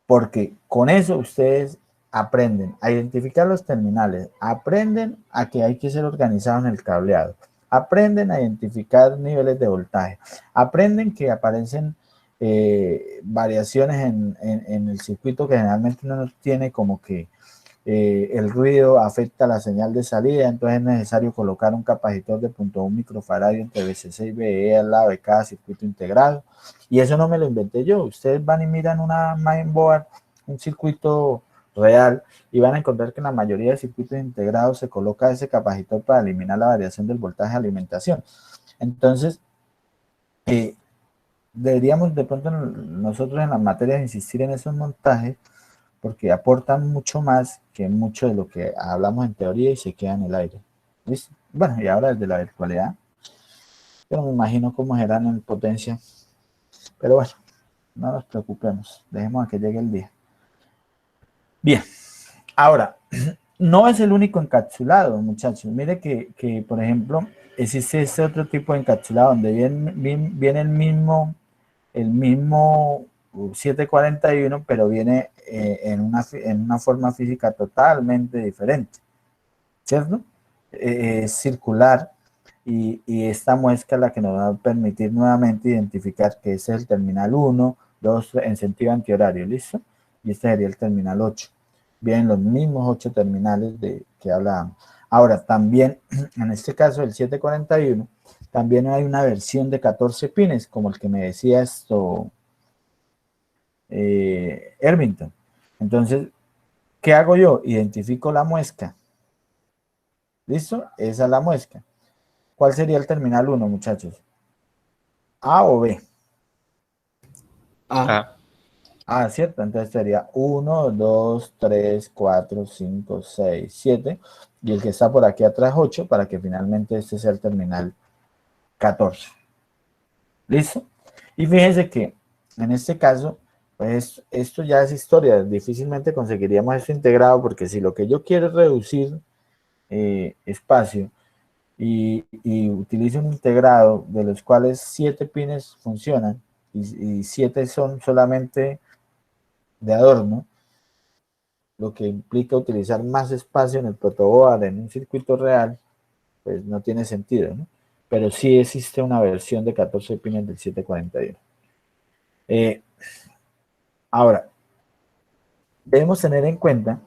Porque con eso ustedes aprenden a identificar los terminales, aprenden a que hay que ser organizados en el cableado, aprenden a identificar niveles de voltaje, aprenden que aparecen variaciones en el circuito que generalmente uno no tiene como que el ruido afecta la señal de salida, entonces es necesario colocar un capacitor de 0.1 microfaradio entre BC6 y BE al lado de cada circuito integrado. Y eso no me lo inventé yo. Ustedes van y miran una mainboard, un circuito real, y van a encontrar que en la mayoría de circuitos integrados se coloca ese capacitor para eliminar la variación del voltaje de alimentación. Entonces, deberíamos de pronto nosotros en las materias insistir en esos montajes, porque aportan mucho más que mucho de lo que hablamos en teoría y se queda en el aire. ¿Listo? Bueno, y ahora desde la virtualidad, yo no me imagino cómo serán en potencia, pero bueno, no nos preocupemos, dejemos a que llegue el día. Bien, ahora, no es el único encapsulado, muchachos. Mire que por ejemplo, existe este otro tipo de encapsulado donde viene el mismo 741, pero viene en una forma física totalmente diferente, ¿cierto? Es circular y esta muesca es la que nos va a permitir nuevamente identificar que ese es el terminal 1, 2 en sentido antihorario, ¿listo? Y este sería el terminal 8. Vienen los mismos 8 terminales de que hablábamos. Ahora, también, en este caso, el 741, también hay una versión de 14 pines, como el que me decía esto, Ervington. Entonces, ¿qué hago yo? Identifico la muesca. ¿Listo? Esa es la muesca. ¿Cuál sería el terminal 1, muchachos? ¿A o B? A. Ah, cierto. Entonces sería 1, 2, 3, 4, 5, 6, 7. Y el que está por aquí atrás 8, para que finalmente este sea el terminal 14. ¿Listo? Y fíjense que en este caso, pues esto ya es historia. Difícilmente conseguiríamos esto integrado, porque si lo que yo quiero es reducir espacio y utilizo un integrado de los cuales 7 pines funcionan y 7 son solamente de adorno, lo que implica utilizar más espacio en el protoboard en un circuito real, pues no tiene sentido, ¿no? Pero sí existe una versión de 14 pines del 741. Ahora, debemos tener en cuenta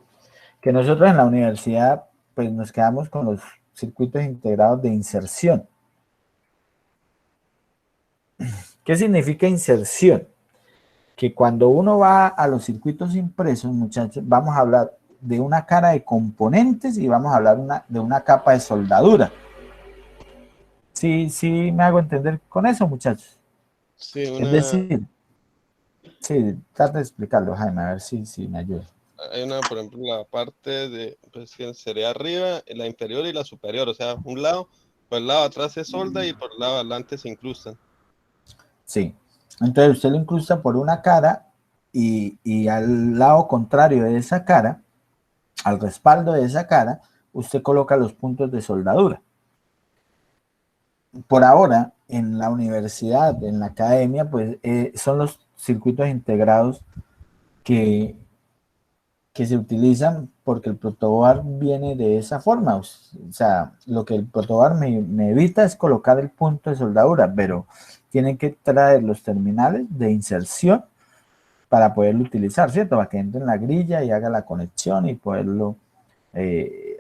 que nosotros en la universidad pues nos quedamos con los circuitos integrados de inserción. ¿Qué significa inserción? Que cuando uno va a los circuitos impresos, muchachos, vamos a hablar de una cara de componentes y vamos a hablar de una capa de soldadura. Sí me hago entender con eso, muchachos. Sí, Es decir, sí, trata de explicarlo, Jaime, a ver si me ayuda. hay una, por ejemplo, la parte de, pues que sería arriba, la inferior y la superior, o sea, un lado, por el lado de atrás se solda y por el lado de adelante se incrustan. Sí, entonces usted lo incrusta por una cara y al lado contrario de esa cara, al respaldo de esa cara, usted coloca los puntos de soldadura. Por ahora, en la universidad, en la academia, pues son los circuitos integrados que se utilizan porque el protoboard viene de esa forma. O sea, lo que el protoboard me evita es colocar el punto de soldadura, pero tienen que traer los terminales de inserción para poderlo utilizar, ¿cierto? Para que entre en la grilla y haga la conexión y poderlo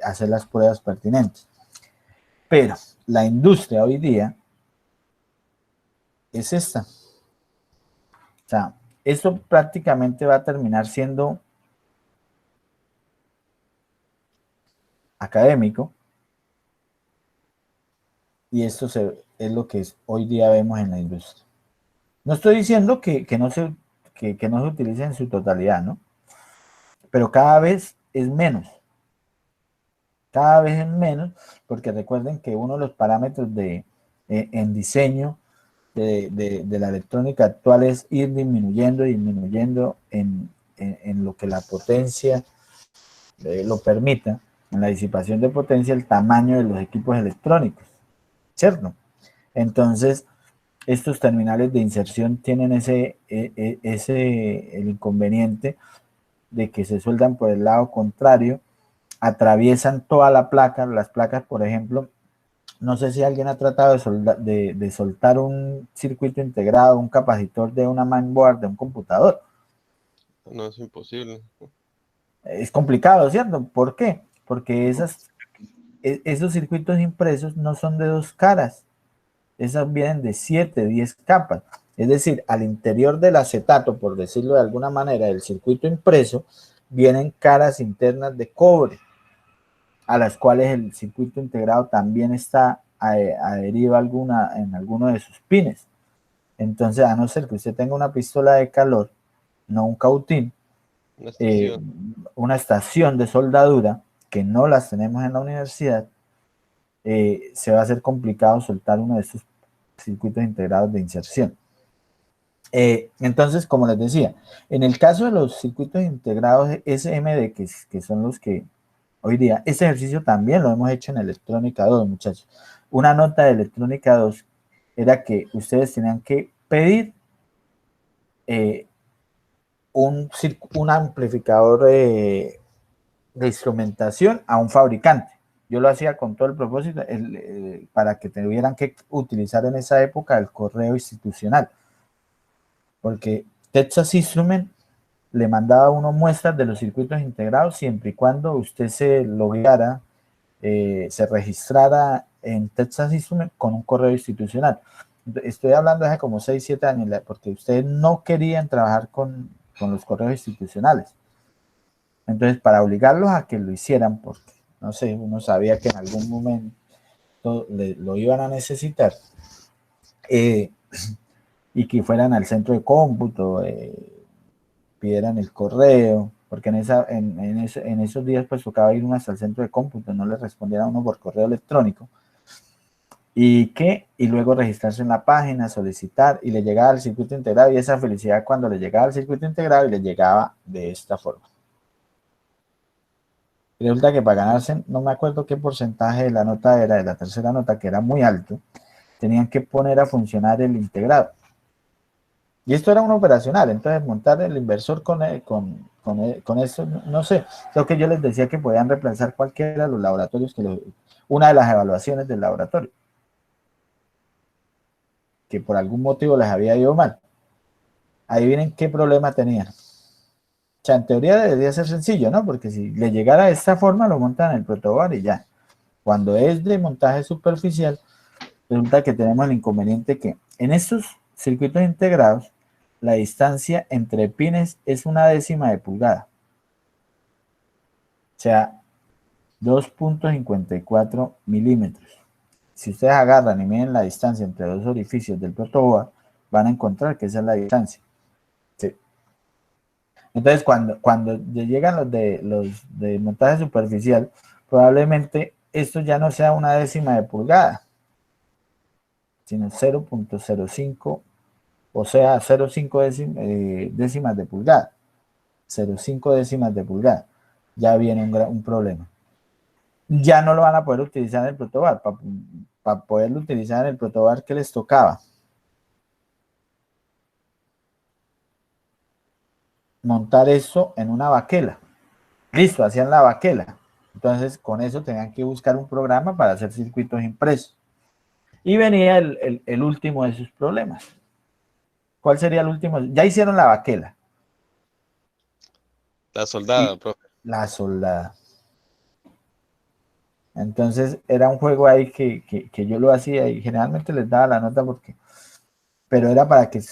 hacer las pruebas pertinentes. Pero la industria hoy día es esta. O sea, esto prácticamente va a terminar siendo académico y esto es lo que hoy día vemos en la industria. No estoy diciendo que no se utilice en su totalidad, ¿no? Pero cada vez es menos. Cada vez es menos, porque recuerden que uno de los parámetros en diseño de la electrónica actual es ir disminuyendo en lo que la potencia lo permita, en la disipación de potencia, el tamaño de los equipos electrónicos, ¿cierto? Entonces, estos terminales de inserción tienen el inconveniente de que se sueldan por el lado contrario, atraviesan toda la placa. Las placas, por ejemplo, no sé si alguien ha tratado de soltar un circuito integrado, un capacitor de una mainboard de un computador. No, es imposible. Es complicado, ¿cierto? ¿Por qué? Porque esos circuitos impresos no son de 2 caras, esas vienen de 7, 10 capas. Es decir, al interior del acetato, por decirlo de alguna manera, del circuito impreso, vienen caras internas de cobre, a las cuales el circuito integrado también está adherido en alguno de sus pines. Entonces, a no ser que usted tenga una pistola de calor, no un cautín, una estación de soldadura, que no las tenemos en la universidad, se va a hacer complicado soltar uno de estos circuitos integrados de inserción. Entonces, como les decía, en el caso de los circuitos integrados SMD, que son los que hoy día, este ejercicio también lo hemos hecho en electrónica 2, muchachos. Una nota de electrónica 2 era que ustedes tenían que pedir un amplificador de instrumentación a un fabricante. Yo lo hacía con todo el propósito para que tuvieran que utilizar en esa época el correo institucional, porque Texas Instruments le mandaba a uno muestras de los circuitos integrados siempre y cuando usted se logueara, se registrara en Texas Instruments con un correo institucional. Estoy hablando de hace como 6, 7 años, porque ustedes no querían trabajar con los correos institucionales. Entonces, para obligarlos a que lo hicieran, porque, no sé, uno sabía que en algún momento lo iban a necesitar, y que fueran al centro de cómputo, pidieran el correo, porque en esos días pues tocaba ir uno hasta el centro de cómputo, no le respondiera a uno por correo electrónico, y luego registrarse en la página, solicitar, y le llegaba al circuito integrado, y esa felicidad cuando le llegaba al circuito integrado y le llegaba de esta forma. Y resulta que para ganarse, no me acuerdo qué porcentaje de la nota era, de la tercera nota, que era muy alto, tenían que poner a funcionar el integrado. Y esto era un operacional, entonces montar el inversor con eso, no sé, lo que yo les decía que podían reemplazar cualquiera de los laboratorios, una de las evaluaciones del laboratorio, que por algún motivo les había ido mal. Adivinen qué problema tenían. O sea, en teoría debería ser sencillo, ¿no? Porque si le llegara de esta forma, lo montan en el protobar y ya. Cuando es de montaje superficial, resulta que tenemos el inconveniente que en estos circuitos integrados, la distancia entre pines es 1/10 de pulgada. O sea, 2.54 milímetros. Si ustedes agarran y miden la distancia entre dos orificios del protoboard, van a encontrar que esa es la distancia. Sí. Entonces, cuando llegan los de montaje superficial, probablemente esto ya no sea 1/10 de pulgada, sino 0.05, o sea, 0.5 décimas de pulgada. 0.5 décimas de pulgada. Ya viene un problema. Ya no lo van a poder utilizar en el protobar. Para poderlo utilizar en el protobar, ¿qué les tocaba? Montar eso en una baquela. Listo, hacían la baquela. Entonces, con eso tenían que buscar un programa para hacer circuitos impresos. Y venía el último de sus problemas. ¿Cuál sería el último? Ya hicieron la baquela. La soldada, profe. La soldada. Entonces, era un juego ahí que yo lo hacía y generalmente les daba la nota pero era para que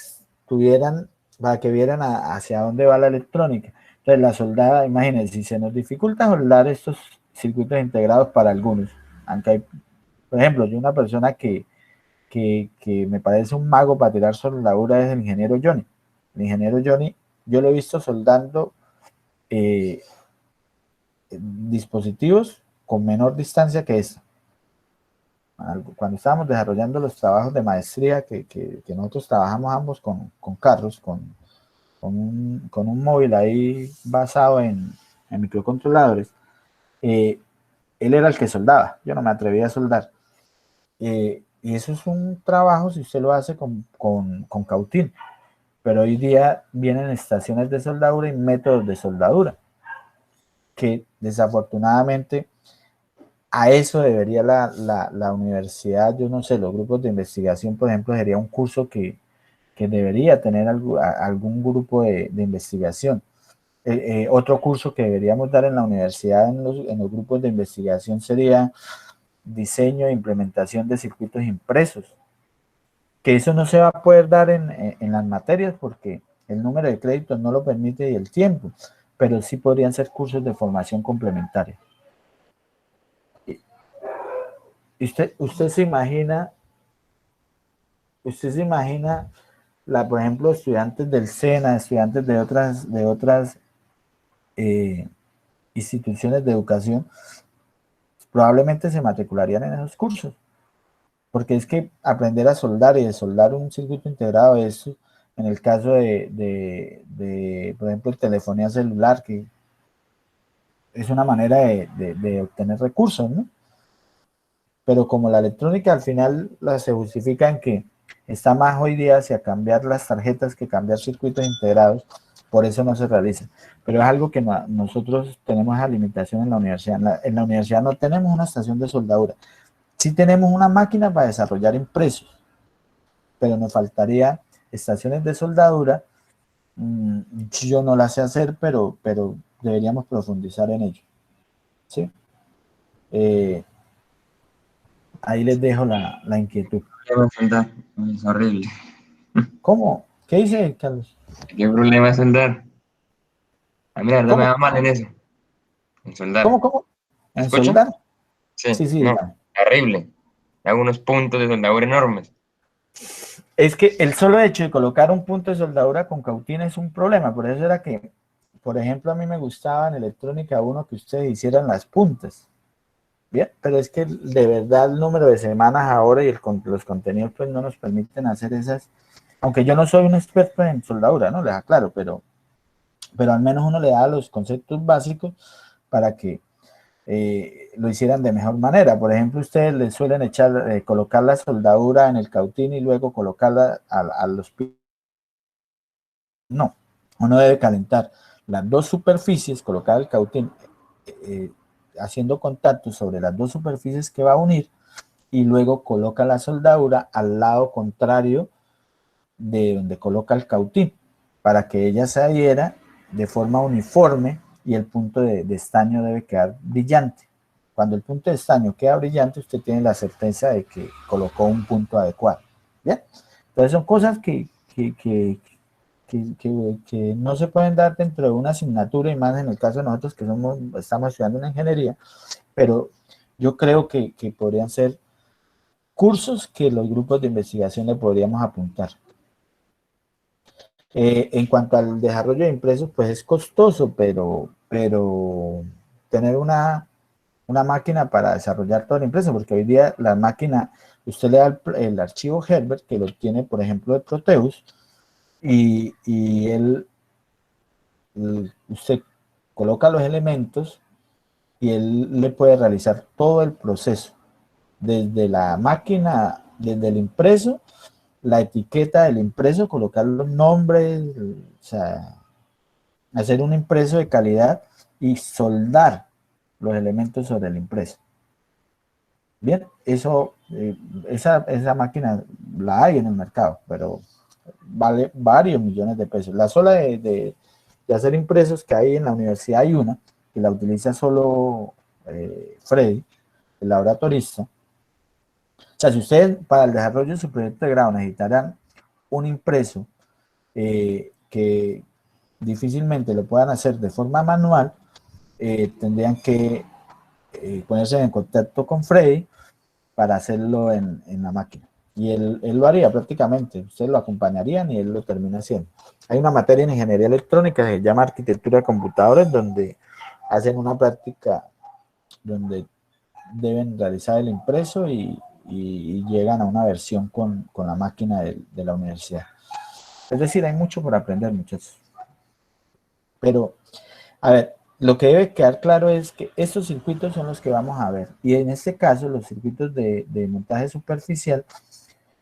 vieran hacia dónde va la electrónica. Entonces, la soldada, imagínense, si se nos dificulta soldar estos circuitos integrados para algunos, aunque hay, por ejemplo, yo una persona que me parece un mago para tirar soldadura es el ingeniero Johnny. El ingeniero Johnny, yo lo he visto soldando dispositivos con menor distancia que esta. Cuando estábamos desarrollando los trabajos de maestría, que nosotros trabajamos ambos con carros, con un móvil ahí basado en microcontroladores, él era el que soldaba, yo no me atrevía a soldar. Y eso es un trabajo si usted lo hace con cautín, pero hoy día vienen estaciones de soldadura y métodos de soldadura, que desafortunadamente a eso debería la universidad, yo no sé, los grupos de investigación, por ejemplo, sería un curso que debería tener algún grupo de investigación, Otro curso que deberíamos dar en la universidad en los grupos de investigación sería diseño e implementación de circuitos impresos, que eso no se va a poder dar en las materias porque el número de créditos no lo permite y el tiempo, pero sí podrían ser cursos de formación complementaria. Usted se imagina, por ejemplo, estudiantes del SENA, estudiantes de otras instituciones de educación, probablemente se matricularían en esos cursos, porque es que aprender a soldar y desoldar un circuito integrado, eso en el caso de por ejemplo, telefonía celular, que es una manera de obtener recursos, ¿no? Pero como la electrónica al final se justifica en que está más hoy día hacia cambiar las tarjetas que cambiar circuitos integrados, por eso no se realiza. Pero es algo que nosotros tenemos esa limitación en la universidad. En la universidad no tenemos una estación de soldadura. Sí tenemos una máquina para desarrollar impresos, pero nos faltaría estaciones de soldadura. Yo no las sé hacer, pero deberíamos profundizar en ello. ¿Sí? Ahí les dejo la inquietud. Es horrible. ¿Cómo? ¿Qué dice, Carlos? ¿Qué problema es soldar? A mí la verdad me va mal en eso. En soldar. ¿Cómo? ¿Me ¿En escuchan? soldar? Sí, Sí, no, dígame. terrible. Hago unos puntos de soldadura enormes. Es que el solo hecho de colocar un punto de soldadura con cautina es un problema. Por eso era que, por ejemplo, a mí me gustaba en electrónica 1 que ustedes hicieran las puntas. Bien, pero es que de verdad el número de semanas ahora y los contenidos pues no nos permiten hacer esas, aunque yo no soy un experto en soldadura, ¿no? Les aclaro, pero al menos uno le da los conceptos básicos para que lo hicieran de mejor manera. Por ejemplo, ustedes le suelen colocar la soldadura en el cautín y luego colocarla a los pies. No, uno debe calentar las dos superficies, colocar el cautín haciendo contacto sobre las dos superficies que va a unir y luego coloca la soldadura al lado contrario de donde coloca el cautín para que ella se adhiera de forma uniforme y el punto de estaño debe quedar brillante. Cuando el punto de estaño queda brillante, usted tiene la certeza de que colocó un punto adecuado. ¿Bien? Entonces son cosas que no se pueden dar dentro de una asignatura, y más en el caso de nosotros que estamos estudiando una ingeniería, pero yo creo que podrían ser cursos que los grupos de investigación le podríamos apuntar. En cuanto al desarrollo de impresos, pues es costoso, pero tener una máquina para desarrollar todo el impreso, porque hoy día la máquina, usted le da el archivo Herbert, que lo tiene, por ejemplo, de Proteus, y usted coloca los elementos y él le puede realizar todo el proceso, desde la máquina, desde el impreso, la etiqueta del impreso, colocar los nombres, o sea, hacer un impreso de calidad y soldar los elementos sobre el impreso. Bien, esa máquina la hay en el mercado, pero vale varios millones de pesos. La sola de hacer impresos que hay en la universidad hay una, que la utiliza solo Freddy, el laboratorista. O sea, si ustedes para el desarrollo de su proyecto de grado necesitaran un impreso que difícilmente lo puedan hacer de forma manual, tendrían que ponerse en contacto con Freddy para hacerlo en la máquina. Y él lo haría prácticamente. Ustedes lo acompañarían y él lo termina haciendo. Hay una materia en ingeniería electrónica que se llama arquitectura de computadores, donde hacen una práctica donde deben realizar el impreso y llegan a una versión con la máquina de la universidad. Es decir, hay mucho por aprender, muchachos. Pero, a ver, lo que debe quedar claro es que estos circuitos son los que vamos a ver. Y en este caso, los circuitos de montaje superficial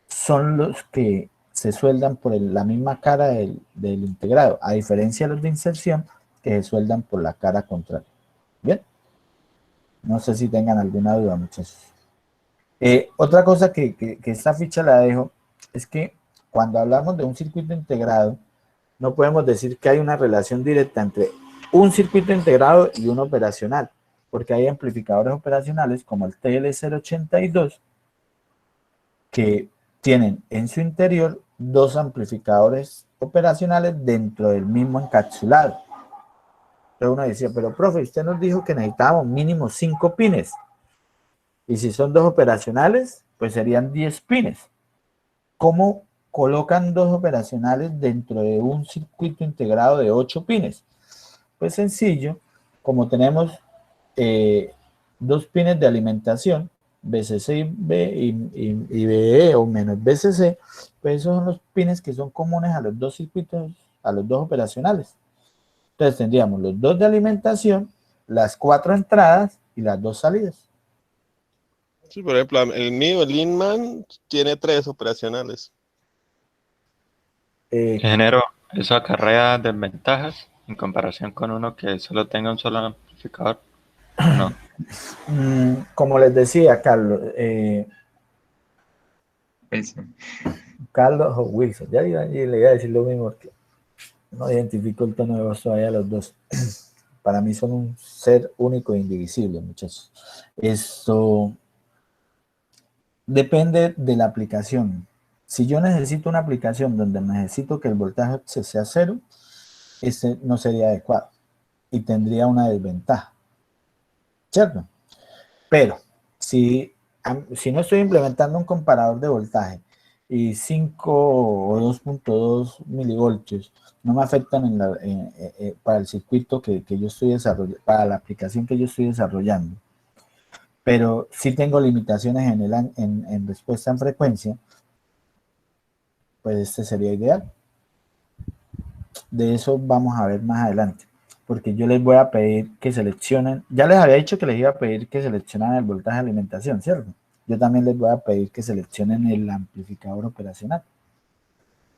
son los que se sueldan por la misma cara del integrado, a diferencia de los de inserción, que se sueldan por la cara contraria. ¿Bien? No sé si tengan alguna duda, muchachos. Otra cosa que esta ficha la dejo es que cuando hablamos de un circuito integrado, no podemos decir que hay una relación directa entre un circuito integrado y uno operacional, porque hay amplificadores operacionales como el TL082 que tienen en su interior dos amplificadores operacionales dentro del mismo encapsulado. Entonces uno decía, pero profe, usted nos dijo que necesitábamos mínimo 5 pines. Y si son dos operacionales, pues serían 10 pines. ¿Cómo colocan dos operacionales dentro de un circuito integrado de 8 pines? Pues sencillo, como tenemos dos pines de alimentación, BCC y BE o menos BCC, pues esos son los pines que son comunes a los dos circuitos, a los dos operacionales. Entonces tendríamos los dos de alimentación, las 4 entradas y las 2 salidas. Sí, por ejemplo, el mío, el Inman, tiene 3 operacionales. Ingeniero, ¿eso acarrea desventajas en comparación con uno que solo tenga un solo amplificador? No. Como les decía, Carlos, Wilson. Carlos o Wilson, ya le iba a decir lo mismo porque no identifico el tono de voz todavía a los dos. Para mí son un ser único e indivisible, muchachos. Esto depende de la aplicación. Si yo necesito una aplicación donde necesito que el voltaje sea 0, este no sería adecuado y tendría una desventaja, ¿cierto? Pero si no estoy implementando un comparador de voltaje y 5 o 2.2 milivoltios no me afectan para el circuito que yo estoy desarrollando, para la aplicación que yo estoy desarrollando, pero sí tengo limitaciones en respuesta en frecuencia, pues este sería ideal. De eso vamos a ver más adelante, porque yo les voy a pedir que seleccionen, ya les había dicho que les iba a pedir que seleccionaran el voltaje de alimentación, ¿cierto? Yo también les voy a pedir que seleccionen el amplificador operacional.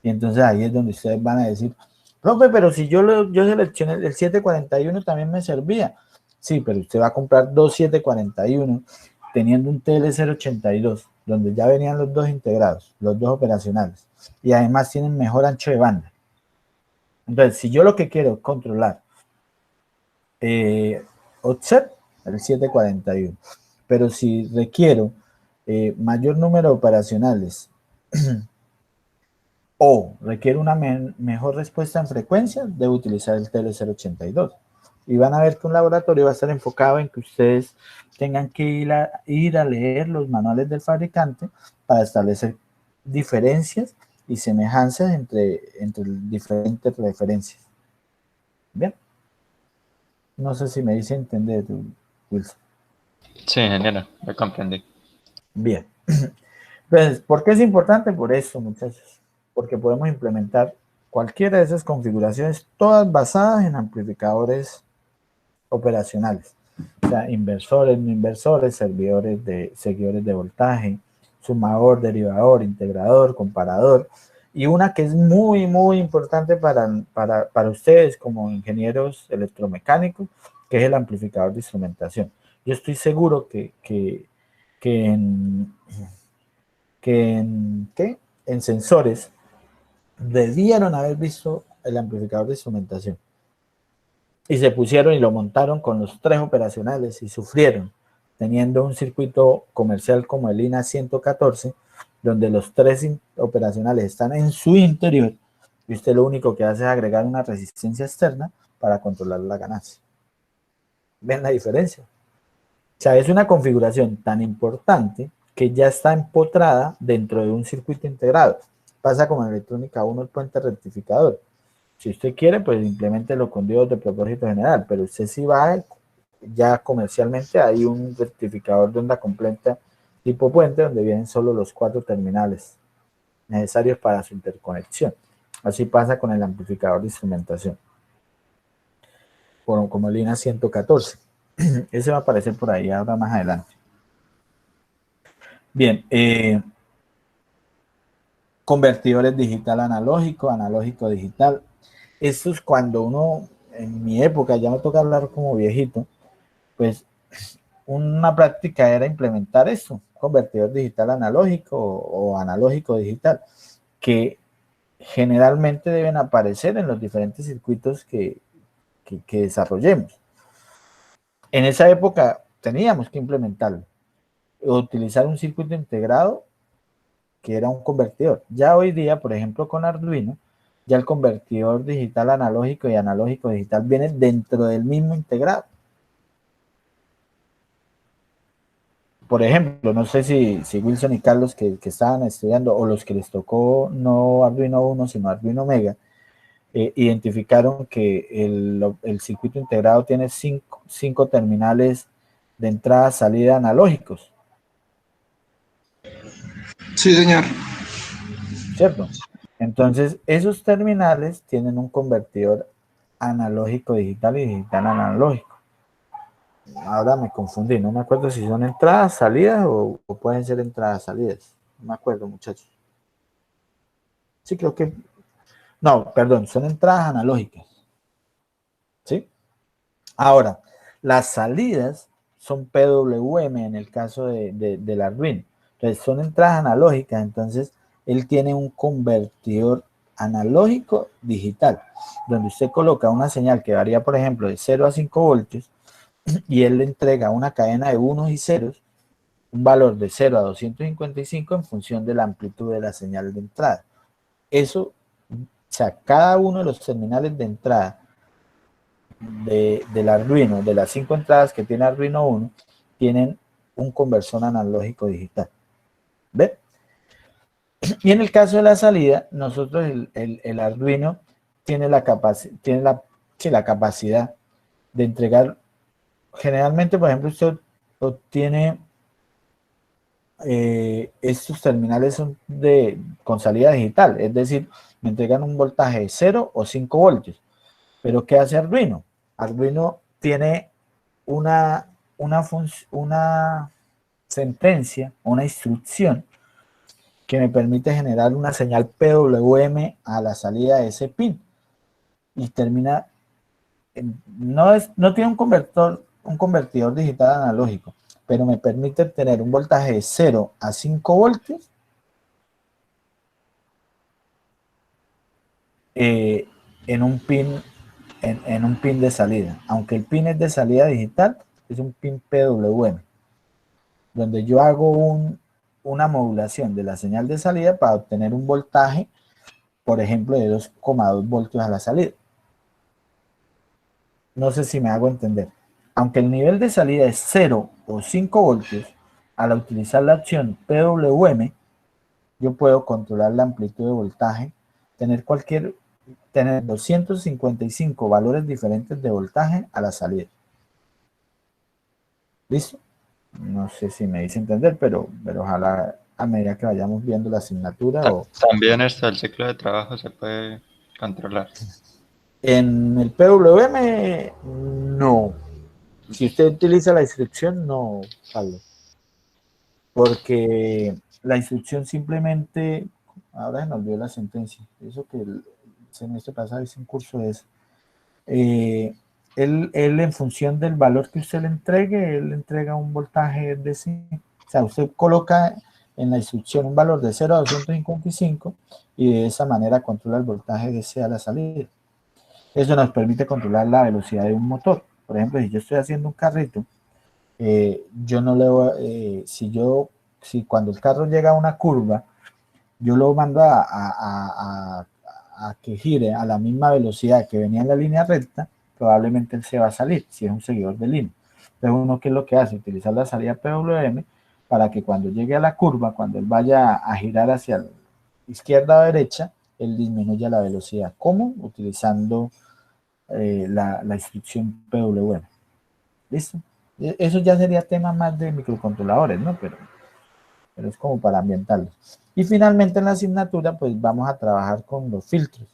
Y entonces ahí es donde ustedes van a decir, profe, pero si yo seleccioné el 741 también me servía. Sí, pero usted va a comprar dos 741 teniendo un TL082, donde ya venían los dos integrados, los dos operacionales, y además tienen mejor ancho de banda. Entonces, si yo lo que quiero es controlar offset, el 741, pero si requiero mayor número de operacionales o requiere una mejor respuesta en frecuencia, debo utilizar el TL082. Y van a ver que un laboratorio va a estar enfocado en que ustedes tengan que ir a leer los manuales del fabricante para establecer diferencias y semejanzas entre diferentes referencias. Bien. No sé si me dice entender, Wilson. Sí, ingeniero, lo comprendí. Bien. Entonces, ¿por qué es importante? Por eso, muchachos. Porque podemos implementar cualquiera de esas configuraciones, todas basadas en amplificadores operacionales. O sea, inversores, no inversores, seguidores de voltaje, sumador, derivador, integrador, comparador. Y una que es muy, muy importante para ustedes como ingenieros electromecánicos, que es el amplificador de instrumentación. Yo estoy seguro que en sensores debieron haber visto el amplificador de instrumentación. Y se pusieron y lo montaron con los 3 operacionales y sufrieron, teniendo un circuito comercial como el INA 114, donde los 3 operacionales están en su interior y usted lo único que hace es agregar una resistencia externa para controlar la ganancia. ¿Ven la diferencia? O sea, es una configuración tan importante que ya está empotrada dentro de un circuito integrado. Pasa como en electrónica 1 el puente rectificador. Si usted quiere, pues impleméntelo con diodos de propósito general, pero usted sí va, ya comercialmente hay un rectificador de onda completa tipo puente donde vienen solo los 4 terminales necesarios para su interconexión. Así pasa con el amplificador de instrumentación, como el INA 114. Ese va a aparecer por ahí ahora más adelante. Bien, convertidores digital analógico, analógico digital. Esto es cuando uno, en mi época, ya me toca hablar como viejito, pues una práctica era implementar eso, convertidor digital analógico o analógico digital, que generalmente deben aparecer en los diferentes circuitos que que desarrollemos. En esa época teníamos que implementarlo, utilizar un circuito integrado que era un convertidor. Ya hoy día, por ejemplo, con Arduino, ya el convertidor digital analógico y analógico digital vienen dentro del mismo integrado. Por ejemplo, no sé si Wilson y Carlos que estaban estudiando, o los que les tocó no Arduino 1, sino Arduino Mega, identificaron que el circuito integrado tiene cinco terminales de entrada-salida analógicos. Sí, señor. ¿Cierto? Entonces, esos terminales tienen un convertidor analógico digital y digital analógico. Ahora me confundí, no me acuerdo si son entradas, salidas o pueden ser entradas, salidas. No me acuerdo, muchachos. Sí, creo que... No, perdón, son entradas analógicas. ¿Sí? Ahora, las salidas son PWM en el caso del Arduino. Entonces, son entradas analógicas, entonces él tiene un convertidor analógico digital, donde usted coloca una señal que varía, por ejemplo, de 0 a 5 voltios, y él le entrega una cadena de unos y ceros, un valor de 0 a 255 en función de la amplitud de la señal de entrada. Eso, o sea, cada uno de los terminales de entrada del Arduino, de las 5 entradas que tiene Arduino 1, tienen un conversor analógico digital. ¿Ven? Y en el caso de la salida, nosotros el Arduino tiene la capacidad de entregar. Generalmente, por ejemplo, usted obtiene estos terminales son con salida digital, es decir, me entregan un voltaje de 0 o 5 voltios. Pero ¿qué hace Arduino? Arduino tiene una sentencia, una instrucción que me permite generar una señal PWM a la salida de ese pin. Y termina, no tiene un convertidor digital analógico, pero me permite tener un voltaje de 0 a 5 voltios en un pin de salida. Aunque el pin es de salida digital, es un pin PWM, donde yo hago una modulación de la señal de salida para obtener un voltaje, por ejemplo, de 2,2 voltios a la salida. No sé si me hago entender. Aunque el nivel de salida es 0 o 5 voltios, al utilizar la opción PWM, yo puedo controlar la amplitud de voltaje, tener 255 valores diferentes de voltaje a la salida. ¿Listo? No sé si me hice entender, pero ojalá a medida que vayamos viendo la asignatura También el ciclo de trabajo se puede controlar. en el PWM, no. Si usted utiliza la instrucción, no, Carlos. Porque la instrucción simplemente, ahora se me olvidó la sentencia, eso que el semestre pasado hice un curso de eso. Él en función del valor que usted le entregue, él le entrega un voltaje de 5. O sea, usted coloca en la instrucción un valor de 0 a 255 y de esa manera controla el voltaje de C a la salida. Eso nos permite controlar la velocidad de un motor. Por ejemplo, si yo estoy haciendo un carrito, yo no le voy, si cuando el carro llega a una curva, yo lo mando a que gire a la misma velocidad que venía en la línea recta, probablemente él se va a salir, si es un seguidor de línea. Entonces uno, ¿qué es lo que hace? Utilizar la salida PWM para que cuando llegue a la curva, cuando él vaya a girar hacia la izquierda o derecha, él disminuya la velocidad. ¿Cómo? Utilizando la instrucción PWM. ¿Listo? Eso ya sería tema más de microcontroladores, ¿no? Pero es como para ambientarlos. Y finalmente en la asignatura, pues vamos a trabajar con los filtros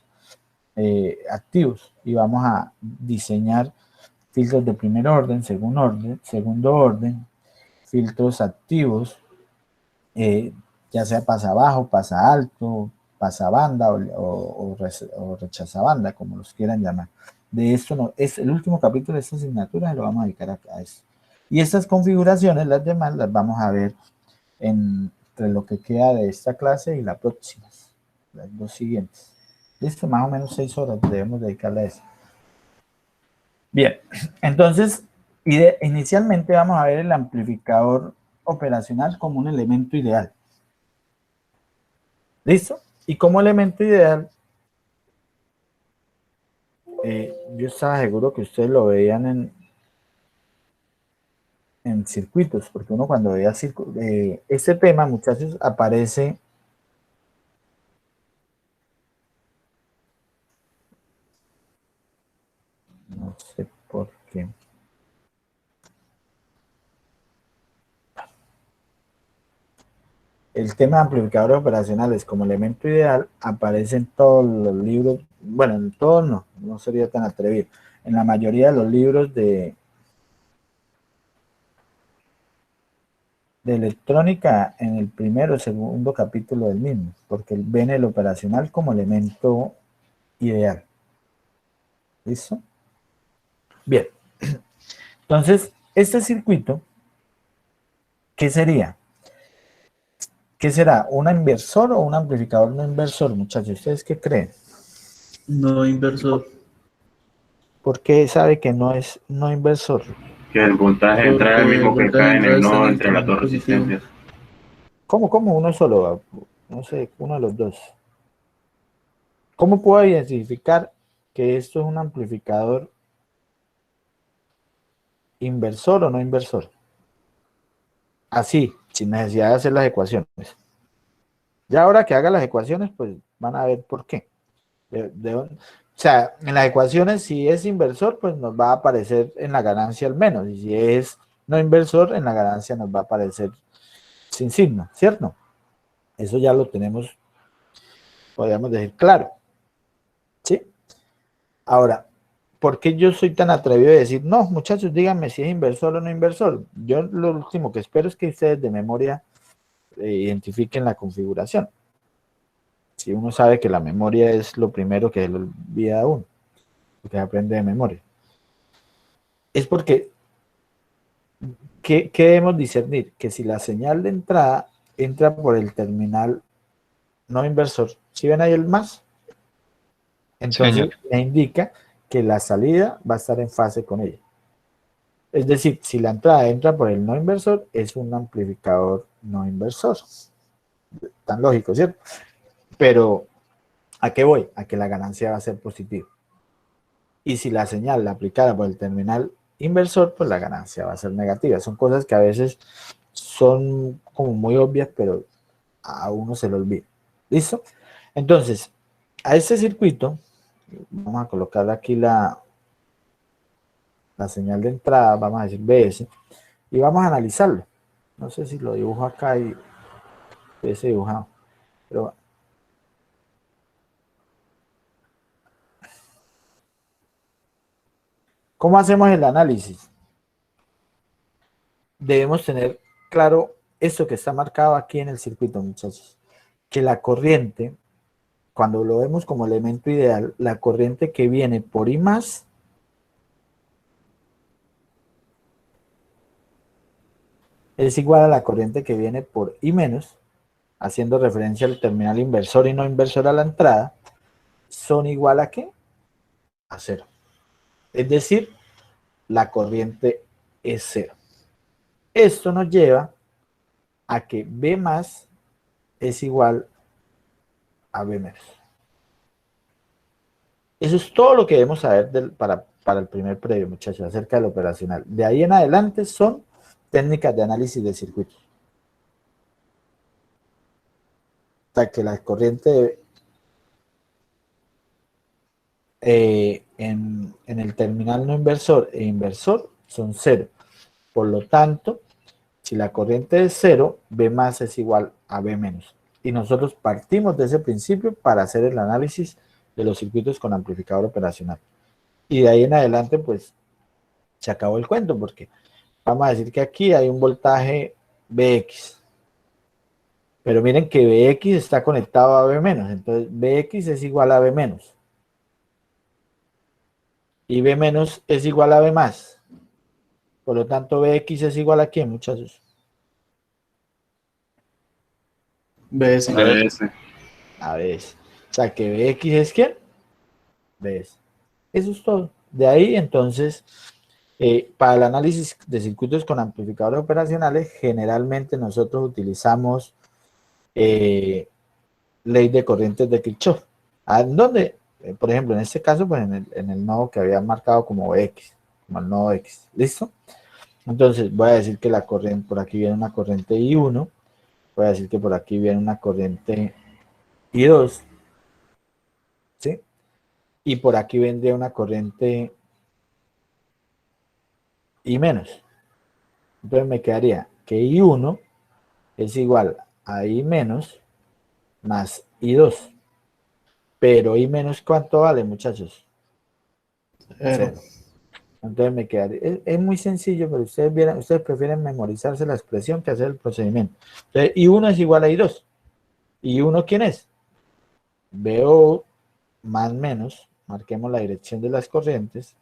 activos y vamos a diseñar filtros de primer orden, segundo orden, filtros activos, ya sea pasa bajo, pasa alto, pasa banda o rechaza banda, como los quieran llamar. De esto no, es el último capítulo de esta asignatura, se lo vamos a dedicar a eso. Y estas configuraciones, las demás, las vamos a ver entre lo que queda de esta clase y la próxima, las dos siguientes. Listo, más o menos 6 horas debemos dedicarle a eso. Bien, entonces, inicialmente vamos a ver el amplificador operacional como un elemento ideal. ¿Listo? Y como elemento ideal, yo estaba seguro que ustedes lo veían en circuitos, porque uno cuando veía este tema, muchachos, aparece no sé por qué. El tema de amplificadores operacionales como elemento ideal aparece en todos los libros, bueno, en todos no sería tan atrevido, en la mayoría de los libros de electrónica, en el primero o segundo capítulo del mismo, porque ven el operacional como elemento ideal. ¿Listo? Bien. Entonces, este circuito, ¿qué sería? ¿Qué será? ¿Un inversor o un amplificador no inversor, muchachos? ¿Ustedes qué creen? No inversor. ¿Por qué sabe que no es no inversor? Que el voltaje de entrada es el Porque el mismo que voltaje de cae en entrada el está en nodo el entre las terminal dos positivo. resistencias. ¿Cómo uno solo? No sé, uno de los dos. ¿Cómo puedo identificar que esto es un amplificador inversor o no inversor? Así, sin necesidad de hacer las ecuaciones. Ya ahora que haga las ecuaciones, pues van a ver por qué. O sea, en las ecuaciones, si es inversor, pues nos va a aparecer en la ganancia al menos. Y si es no inversor, en la ganancia nos va a aparecer sin signo, ¿cierto? Eso ya lo tenemos, podríamos decir, claro. ¿Sí? Ahora, ¿por qué yo soy tan atrevido de decir, no, muchachos, díganme si es inversor o no inversor? Yo lo último que espero es que ustedes de memoria identifiquen la configuración. Si uno sabe que la memoria es lo primero que se le olvida a uno, que se aprende de memoria. Es porque, ¿qué debemos discernir? Que si la señal de entrada entra por el terminal no inversor, ¿sí ven ahí el más? Entonces me indica que la salida va a estar en fase con ella. Es decir, si la entrada entra por el no inversor, es un amplificador no inversor. Tan lógico, ¿cierto? Pero, ¿a qué voy? A que la ganancia va a ser positiva. Y si la señal la aplicada por el terminal inversor, pues la ganancia va a ser negativa. Son cosas que a veces son como muy obvias, pero a uno se le olvida. ¿Listo? Entonces, a este circuito, vamos a colocar aquí la señal de entrada, vamos a decir BS, y vamos a analizarlo. No sé si lo dibujo acá y ese dibujado, pero ¿cómo hacemos el análisis? Debemos tener claro esto que está marcado aquí en el circuito, muchachos, que la corriente, cuando lo vemos como elemento ideal, la corriente que viene por I más es igual a la corriente que viene por I menos, haciendo referencia al terminal inversor y no inversor a la entrada, son igual a ¿qué? A cero. Es decir, la corriente es cero. Esto nos lleva a que B más es igual a B menos. Eso es todo lo que debemos saber para el primer previo, muchachos, acerca del operacional. De ahí en adelante son técnicas de análisis de circuitos. O sea, que la corriente en el terminal no inversor e inversor son cero. Por lo tanto, si la corriente es cero, B más es igual a B menos. Y nosotros partimos de ese principio para hacer el análisis de los circuitos con amplificador operacional. Y de ahí en adelante, pues, se acabó el cuento, porque vamos a decir que aquí hay un voltaje Bx. Pero miren que Bx está conectado a B menos, entonces Bx es igual a B menos. Y B menos es igual a B más. Por lo tanto, Bx es igual a ¿quién, muchachos? BS. ABS. A Bs. O sea, que Bx es ¿quién? Bs. Eso es todo. De ahí, entonces, para el análisis de circuitos con amplificadores operacionales, generalmente nosotros utilizamos ley de corrientes de Kirchhoff. ¿En dónde? Por ejemplo, en este caso, pues en el nodo que había marcado como X, como el nodo X. ¿Listo? Entonces, voy a decir que la corriente, por aquí viene una corriente I1, voy a decir que por aquí viene una corriente I2, ¿sí? Y por aquí vendría una corriente I menos. Entonces me quedaría que I1 es igual a I menos más I2. Pero I menos, ¿cuánto vale, muchachos? Cero. Cero. Entonces me quedaría, es muy sencillo, pero ustedes prefieren memorizarse la expresión que hacer el procedimiento. Entonces I1 es igual a I2. ¿I1 quién es? Veo más menos, marquemos la dirección de las corrientes,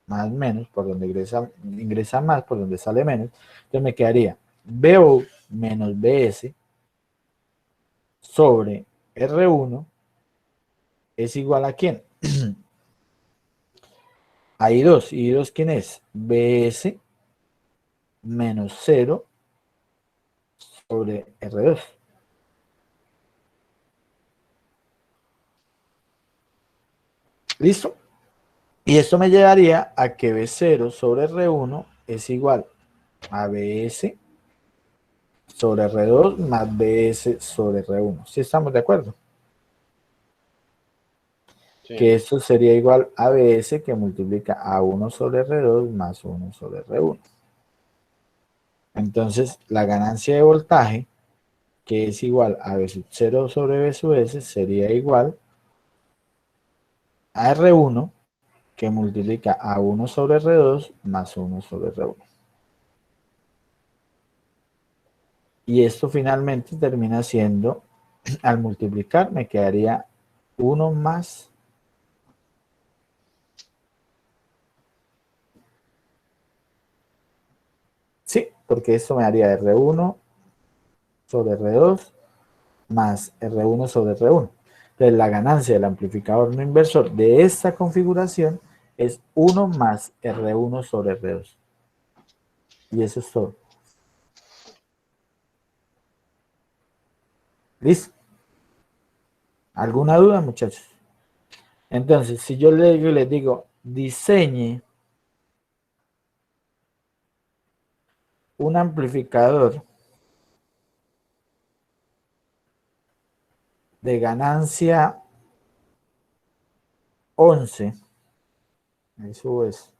más menos, por donde ingresa más, por donde sale menos. Entonces me quedaría BO menos BS sobre R1 es igual a ¿quién? A I2. ¿I2 quién es? BS menos 0 sobre R2. ¿Listo? Y esto me llevaría a que B0 sobre R1 es igual a BS sobre R2 más BS sobre R1. ¿Sí estamos de acuerdo? Sí. Que esto sería igual a BS que multiplica a 1 sobre R2 más 1 sobre R1. Entonces, la ganancia de voltaje, que es igual a B sub 0 sobre B sub S, sería igual a R1 que multiplica a 1 sobre R2 más 1 sobre R1. Y esto finalmente termina siendo, al multiplicar, me quedaría 1 más sí, porque esto me daría R1 sobre R2 más R1 sobre R1. Entonces, la ganancia del amplificador no inversor de esta configuración es 1 más R1 sobre R2. Y eso es todo. ¿Listo? ¿Alguna duda, muchachos? Entonces, si yo les digo, diseñe un amplificador de ganancia 11, eso es.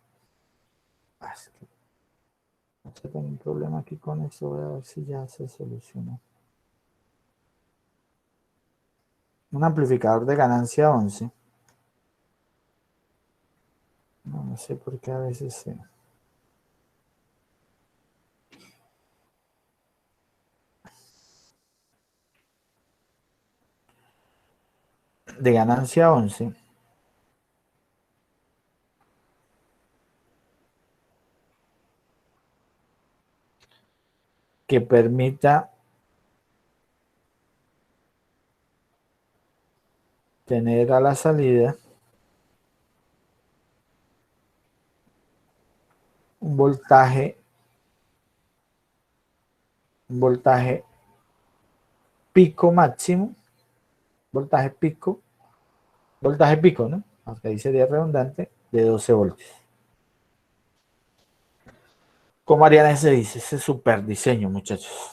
No tengo un problema aquí con eso, voy a ver si ya se solucionó. Un amplificador de ganancia 11. No sé por qué a veces se... De ganancia 11. Que permita tener a la salida un voltaje pico máximo, voltaje pico, ¿no? Aunque ahí sería redundante, de 12 voltios. ¿Cómo harían ese super diseño, muchachos?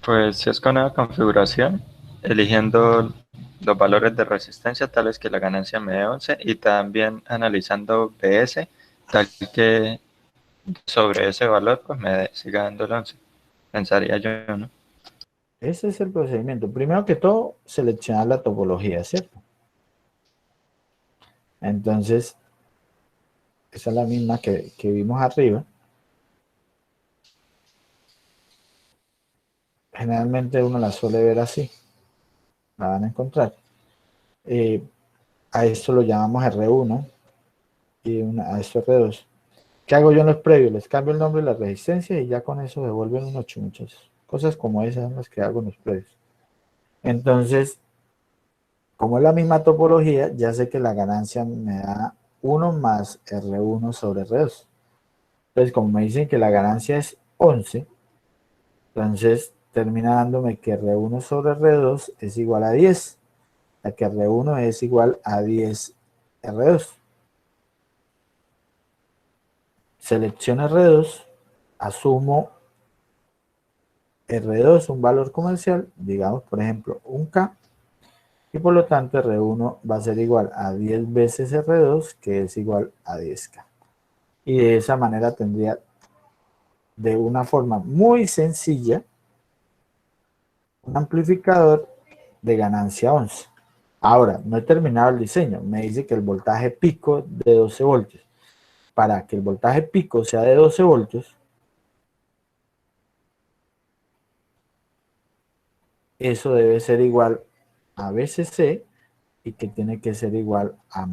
Pues si es con nueva configuración, eligiendo los valores de resistencia tales que la ganancia me dé 11 y también analizando BS tal que sobre ese valor pues me siga dando el 11. Pensaría yo, ¿no? Ese es el procedimiento. Primero que todo, seleccionar la topología, ¿cierto? Entonces, esa es la misma que vimos arriba. Generalmente uno la suele ver así. La van a encontrar. A esto lo llamamos R1 y a esto R2. ¿Qué hago yo en los previos? Les cambio el nombre de la resistencia y ya con eso devuelven un 8, muchachos. Cosas como esas son las que hago en los previos. Entonces, como es la misma topología, ya sé que la ganancia me da 1 más R1 sobre R2. Entonces, como me dicen que la ganancia es 11, entonces termina dándome que R1 sobre R2 es igual a 10. La que R1 es igual a 10 R2. Selecciono R2, asumo R2, un valor comercial, digamos, por ejemplo, un K, y por lo tanto R1 va a ser igual a 10 veces R2, que es igual a 10K. Y de esa manera tendría, de una forma muy sencilla, un amplificador de ganancia 11. Ahora, no he terminado el diseño. Me dice que el voltaje pico de 12 voltios. Para que el voltaje pico sea de 12 voltios, eso debe ser igual a VCC y que tiene que ser igual a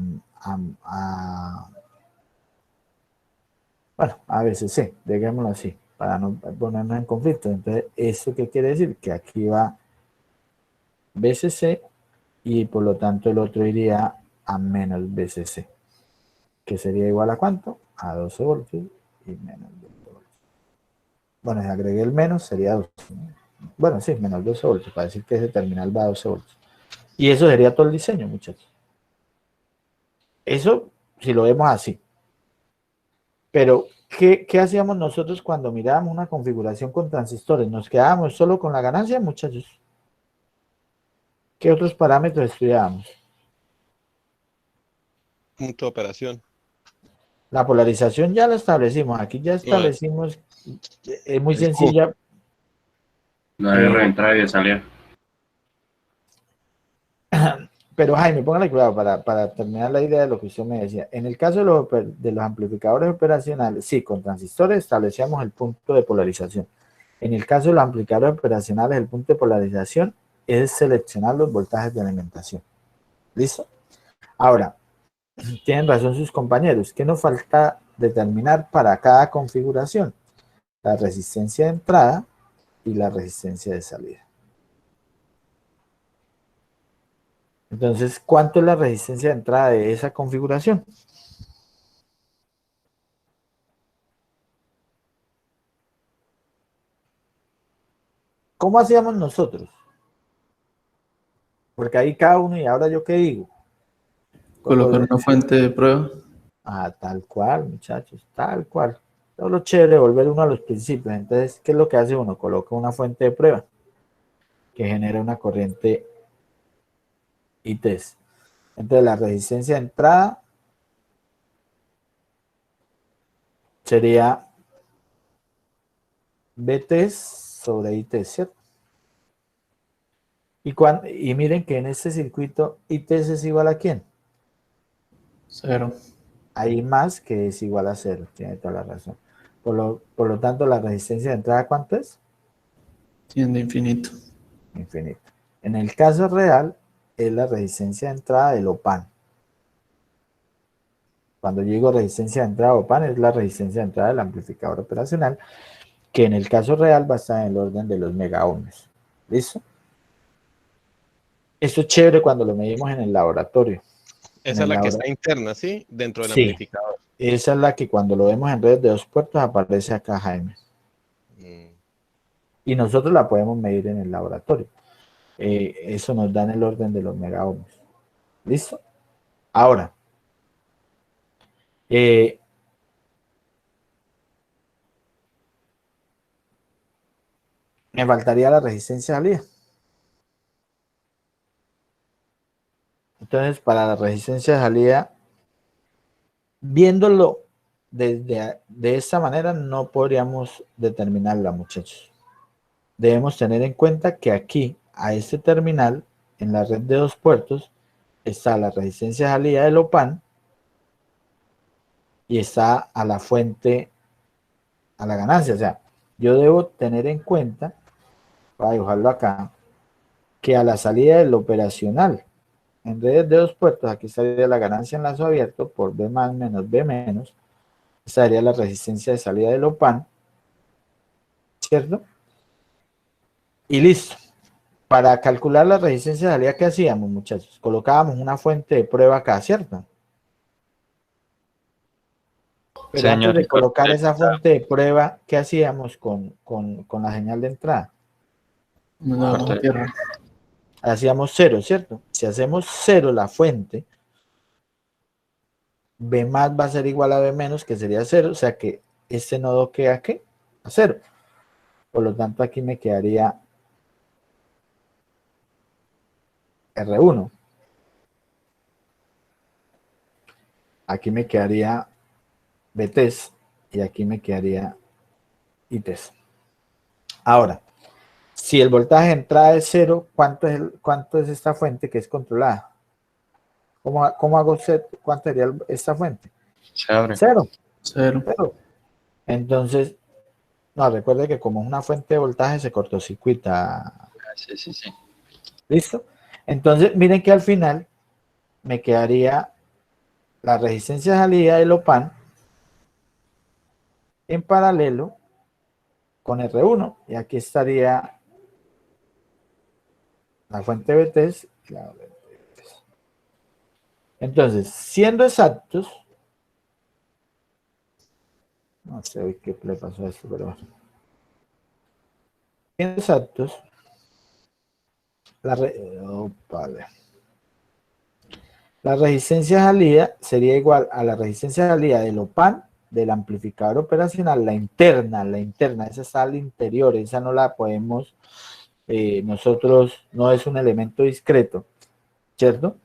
VCC, digámoslo así, para no ponernos en conflicto. Entonces, ¿eso qué quiere decir? Que aquí va VCC y por lo tanto el otro iría a menos VCC, que sería igual a ¿cuánto? A 12 voltios y menos 12 voltios. Bueno, si agregué el menos sería 12. Bueno, sí, menos 12 voltios, para decir que ese terminal va a 12 voltios. Y eso sería todo el diseño, muchachos. Eso, si lo vemos así. Pero, ¿qué hacíamos nosotros cuando mirábamos una configuración con transistores? ¿Nos quedábamos solo con la ganancia, muchachos? ¿Qué otros parámetros estudiábamos? Punto de operación. La polarización ya la establecimos. Aquí ya establecimos, es muy sencilla. La R de entrada y de salida. Pero Jaime, póngale cuidado para terminar la idea de lo que usted me decía. En el caso de los amplificadores operacionales, sí, con transistores establecíamos el punto de polarización. En el caso de los amplificadores operacionales, el punto de polarización es seleccionar los voltajes de alimentación. ¿Listo? Ahora, tienen razón sus compañeros. ¿Qué nos falta determinar para cada configuración? La resistencia de entrada y la resistencia de salida. Entonces, ¿cuánto es la resistencia de entrada de esa configuración? ¿Cómo hacíamos nosotros? Porque ahí cada uno, y ahora yo qué digo. Colocar una fuente de prueba. Ah, tal cual, muchachos, tal cual. Todo lo chévere, volver uno a los principios. Entonces, ¿qué es lo que hace uno? Coloca una fuente de prueba que genera una corriente ITES. Entonces, la resistencia de entrada sería BTES sobre ITES, ¿cierto? Y miren que en este circuito ITES es igual a ¿quién? 0. Hay más que es igual a 0, tiene toda la razón. Por lo tanto, la resistencia de entrada, ¿cuánto es? Tiende a infinito. Infinito. En el caso real, es la resistencia de entrada del OPAN. Cuando yo digo resistencia de entrada OPAN, es la resistencia de entrada del amplificador operacional, que en el caso real va a estar en el orden de los megaohms. ¿Listo? Esto es chévere cuando lo medimos en el laboratorio. Esa es la que está interna, ¿sí? Dentro del Sí. amplificador. Esa es la que cuando lo vemos en redes de 2 puertos aparece acá, Jaime. Y nosotros la podemos medir en el laboratorio. Eso nos da en el orden de los megaohms. ¿Listo? Ahora, me faltaría la resistencia de salida. Entonces, para la resistencia de salida, viéndolo de esta manera, no podríamos determinarla, muchachos. Debemos tener en cuenta que aquí, a este terminal, en la red de 2 puertos, está la resistencia de salida del OPAN y está a la fuente, a la ganancia. O sea, yo debo tener en cuenta, voy a dibujarlo acá, que a la salida del operacional, en redes de 2 puertos, aquí estaría la ganancia en lazo abierto por B más menos B menos, estaría la resistencia de salida del OPAN, ¿cierto? Y listo. Para calcular la resistencia de salida, ¿qué hacíamos, muchachos? Colocábamos una fuente de prueba acá, ¿cierto? Pero antes de colocar esa fuente de prueba, ¿qué hacíamos con la señal de entrada? No, tierra. Hacíamos 0, ¿cierto? Si hacemos 0 la fuente, B más va a ser igual a B menos, que sería 0, o sea que este nodo queda, ¿qué? A 0. Por lo tanto, aquí me quedaría R1. Aquí me quedaría BTES y aquí me quedaría ITES. Ahora, si el voltaje de entrada es 0, ¿cuánto es esta fuente que es controlada? ¿Cómo hago set? ¿Cuánto sería esta fuente? Se abre. 0. 0. Entonces, no, recuerde que como es una fuente de voltaje se cortocircuita. Sí. ¿Listo? Entonces, miren que al final me quedaría la resistencia de salida del OPAN en paralelo con R1. Y aquí estaría la fuente BTES y la BTES. Entonces, siendo exactos, no sé hoy qué le pasó a esto, pero bueno. Siendo exactos, la resistencia de salida sería igual a la resistencia de salida del OPAN del amplificador operacional, la interna, esa está al interior, esa no la podemos, nosotros, no es un elemento discreto, ¿cierto?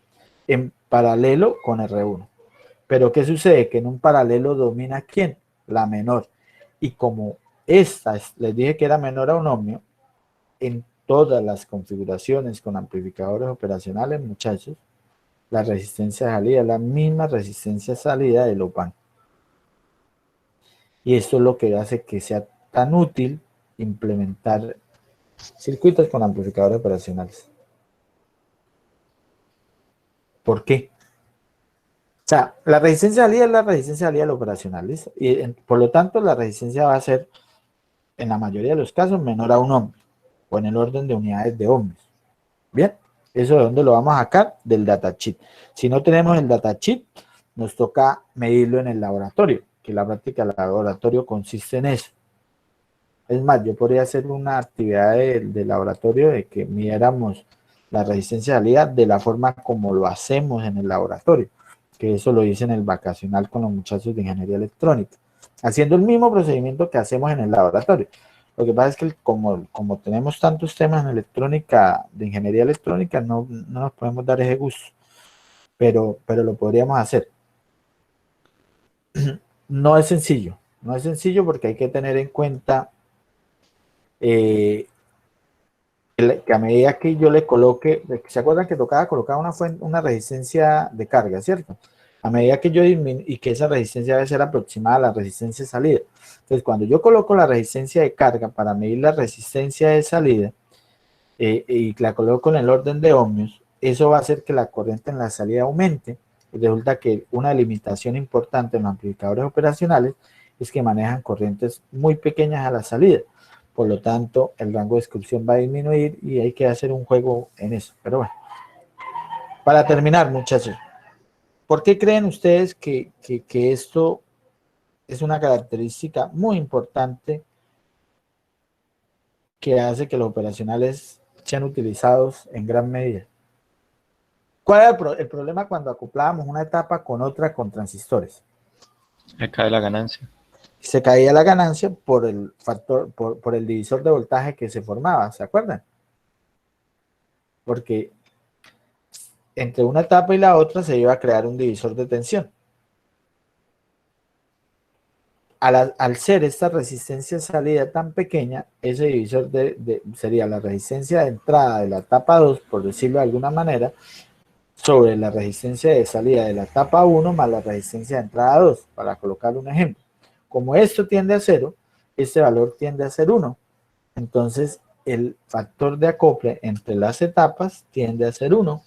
En paralelo con R1. Pero ¿qué sucede? Que en un paralelo domina ¿quién? La menor. Y como esta, les dije que era menor a un ohmio, en todas las configuraciones con amplificadores operacionales, muchachos, la resistencia de salida es la misma resistencia de salida del OPAN. Y esto es lo que hace que sea tan útil implementar circuitos con amplificadores operacionales. ¿Por qué? O sea, la resistencia de salida es la resistencia de salida del operacional, ¿listo? Y por lo tanto, la resistencia va a ser, en la mayoría de los casos, menor a un ohmio, o en el orden de unidades de ohmios. Bien, ¿eso de dónde lo vamos a sacar? Del datasheet. Si no tenemos el datasheet, nos toca medirlo en el laboratorio, que la práctica del laboratorio consiste en eso. Es más, yo podría hacer una actividad de laboratorio de que midiéramos la resistencia de salida de la forma como lo hacemos en el laboratorio, que eso lo hice en el vacacional con los muchachos de ingeniería electrónica, haciendo el mismo procedimiento que hacemos en el laboratorio. Lo que pasa es que como tenemos tantos temas en electrónica, de ingeniería electrónica, no nos podemos dar ese gusto, pero lo podríamos hacer. No es sencillo porque hay que tener en cuenta que a medida que yo le coloque, ¿se acuerdan que tocaba colocar una resistencia de carga, cierto? A medida que yo disminuyo, y que esa resistencia debe ser aproximada a la resistencia de salida. Entonces, cuando yo coloco la resistencia de carga para medir la resistencia de salida y la coloco en el orden de ohmios, eso va a hacer que la corriente en la salida aumente. Y resulta que una limitación importante en los amplificadores operacionales es que manejan corrientes muy pequeñas a la salida. Por lo tanto, el rango de excursión va a disminuir y hay que hacer un juego en eso. Pero bueno, para terminar, muchachos, ¿por qué creen ustedes que esto es una característica muy importante que hace que los operacionales sean utilizados en gran medida? ¿Cuál era el problema cuando acoplábamos una etapa con otra con transistores? Se cae la ganancia. Se caía la ganancia por el factor, por el divisor de voltaje que se formaba, ¿se acuerdan? Porque entre una etapa y la otra se iba a crear un divisor de tensión. Al ser esta resistencia de salida tan pequeña, ese divisor sería la resistencia de entrada de la etapa 2, por decirlo de alguna manera, sobre la resistencia de salida de la etapa 1 más la resistencia de entrada 2, para colocar un ejemplo. Como esto tiende a 0, este valor tiende a ser 1. Entonces, el factor de acople entre las etapas tiende a ser 1,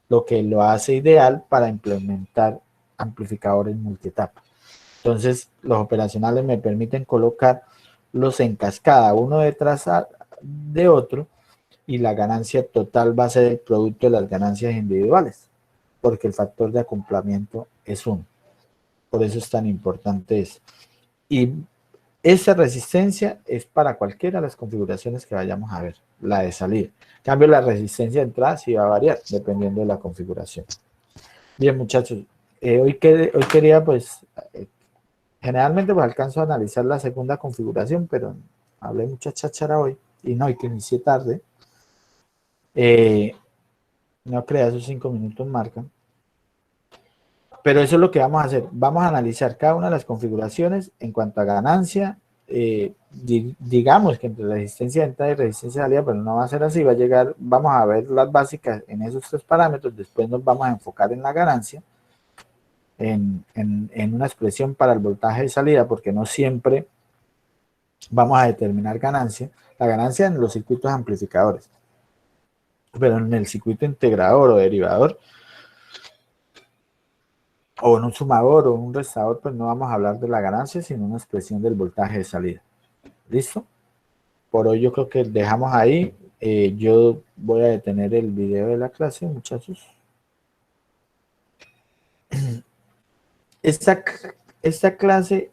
lo que lo hace ideal para implementar amplificadores multietapa. Entonces, los operacionales me permiten colocarlos en cascada, uno detrás de otro, y la ganancia total va a ser el producto de las ganancias individuales, porque el factor de acoplamiento es 1. Por eso es tan importante eso. Y esa resistencia es para cualquiera de las configuraciones que vayamos a ver, la de salida. En cambio, la resistencia de entrada sí va a variar dependiendo de la configuración. Bien, muchachos, hoy quería, pues, generalmente pues alcanzo a analizar la segunda configuración, pero hablé mucha cháchara hoy, y no, y que inicié tarde. No crea, esos 5 minutos marcan. Pero eso es lo que vamos a hacer. Vamos a analizar cada una de las configuraciones en cuanto a ganancia. Digamos que entre resistencia de entrada y resistencia de salida, pero no va a ser así. Va a llegar, vamos a ver las básicas en esos 3 parámetros. Después nos vamos a enfocar en la ganancia, en una expresión para el voltaje de salida, porque no siempre vamos a determinar ganancia. La ganancia en los circuitos amplificadores. Pero en el circuito integrador o derivador, o en un sumador o un restador, pues no vamos a hablar de la ganancia, sino una expresión del voltaje de salida. ¿Listo? Por hoy yo creo que dejamos ahí. Yo voy a detener el video de la clase, muchachos. Esta clase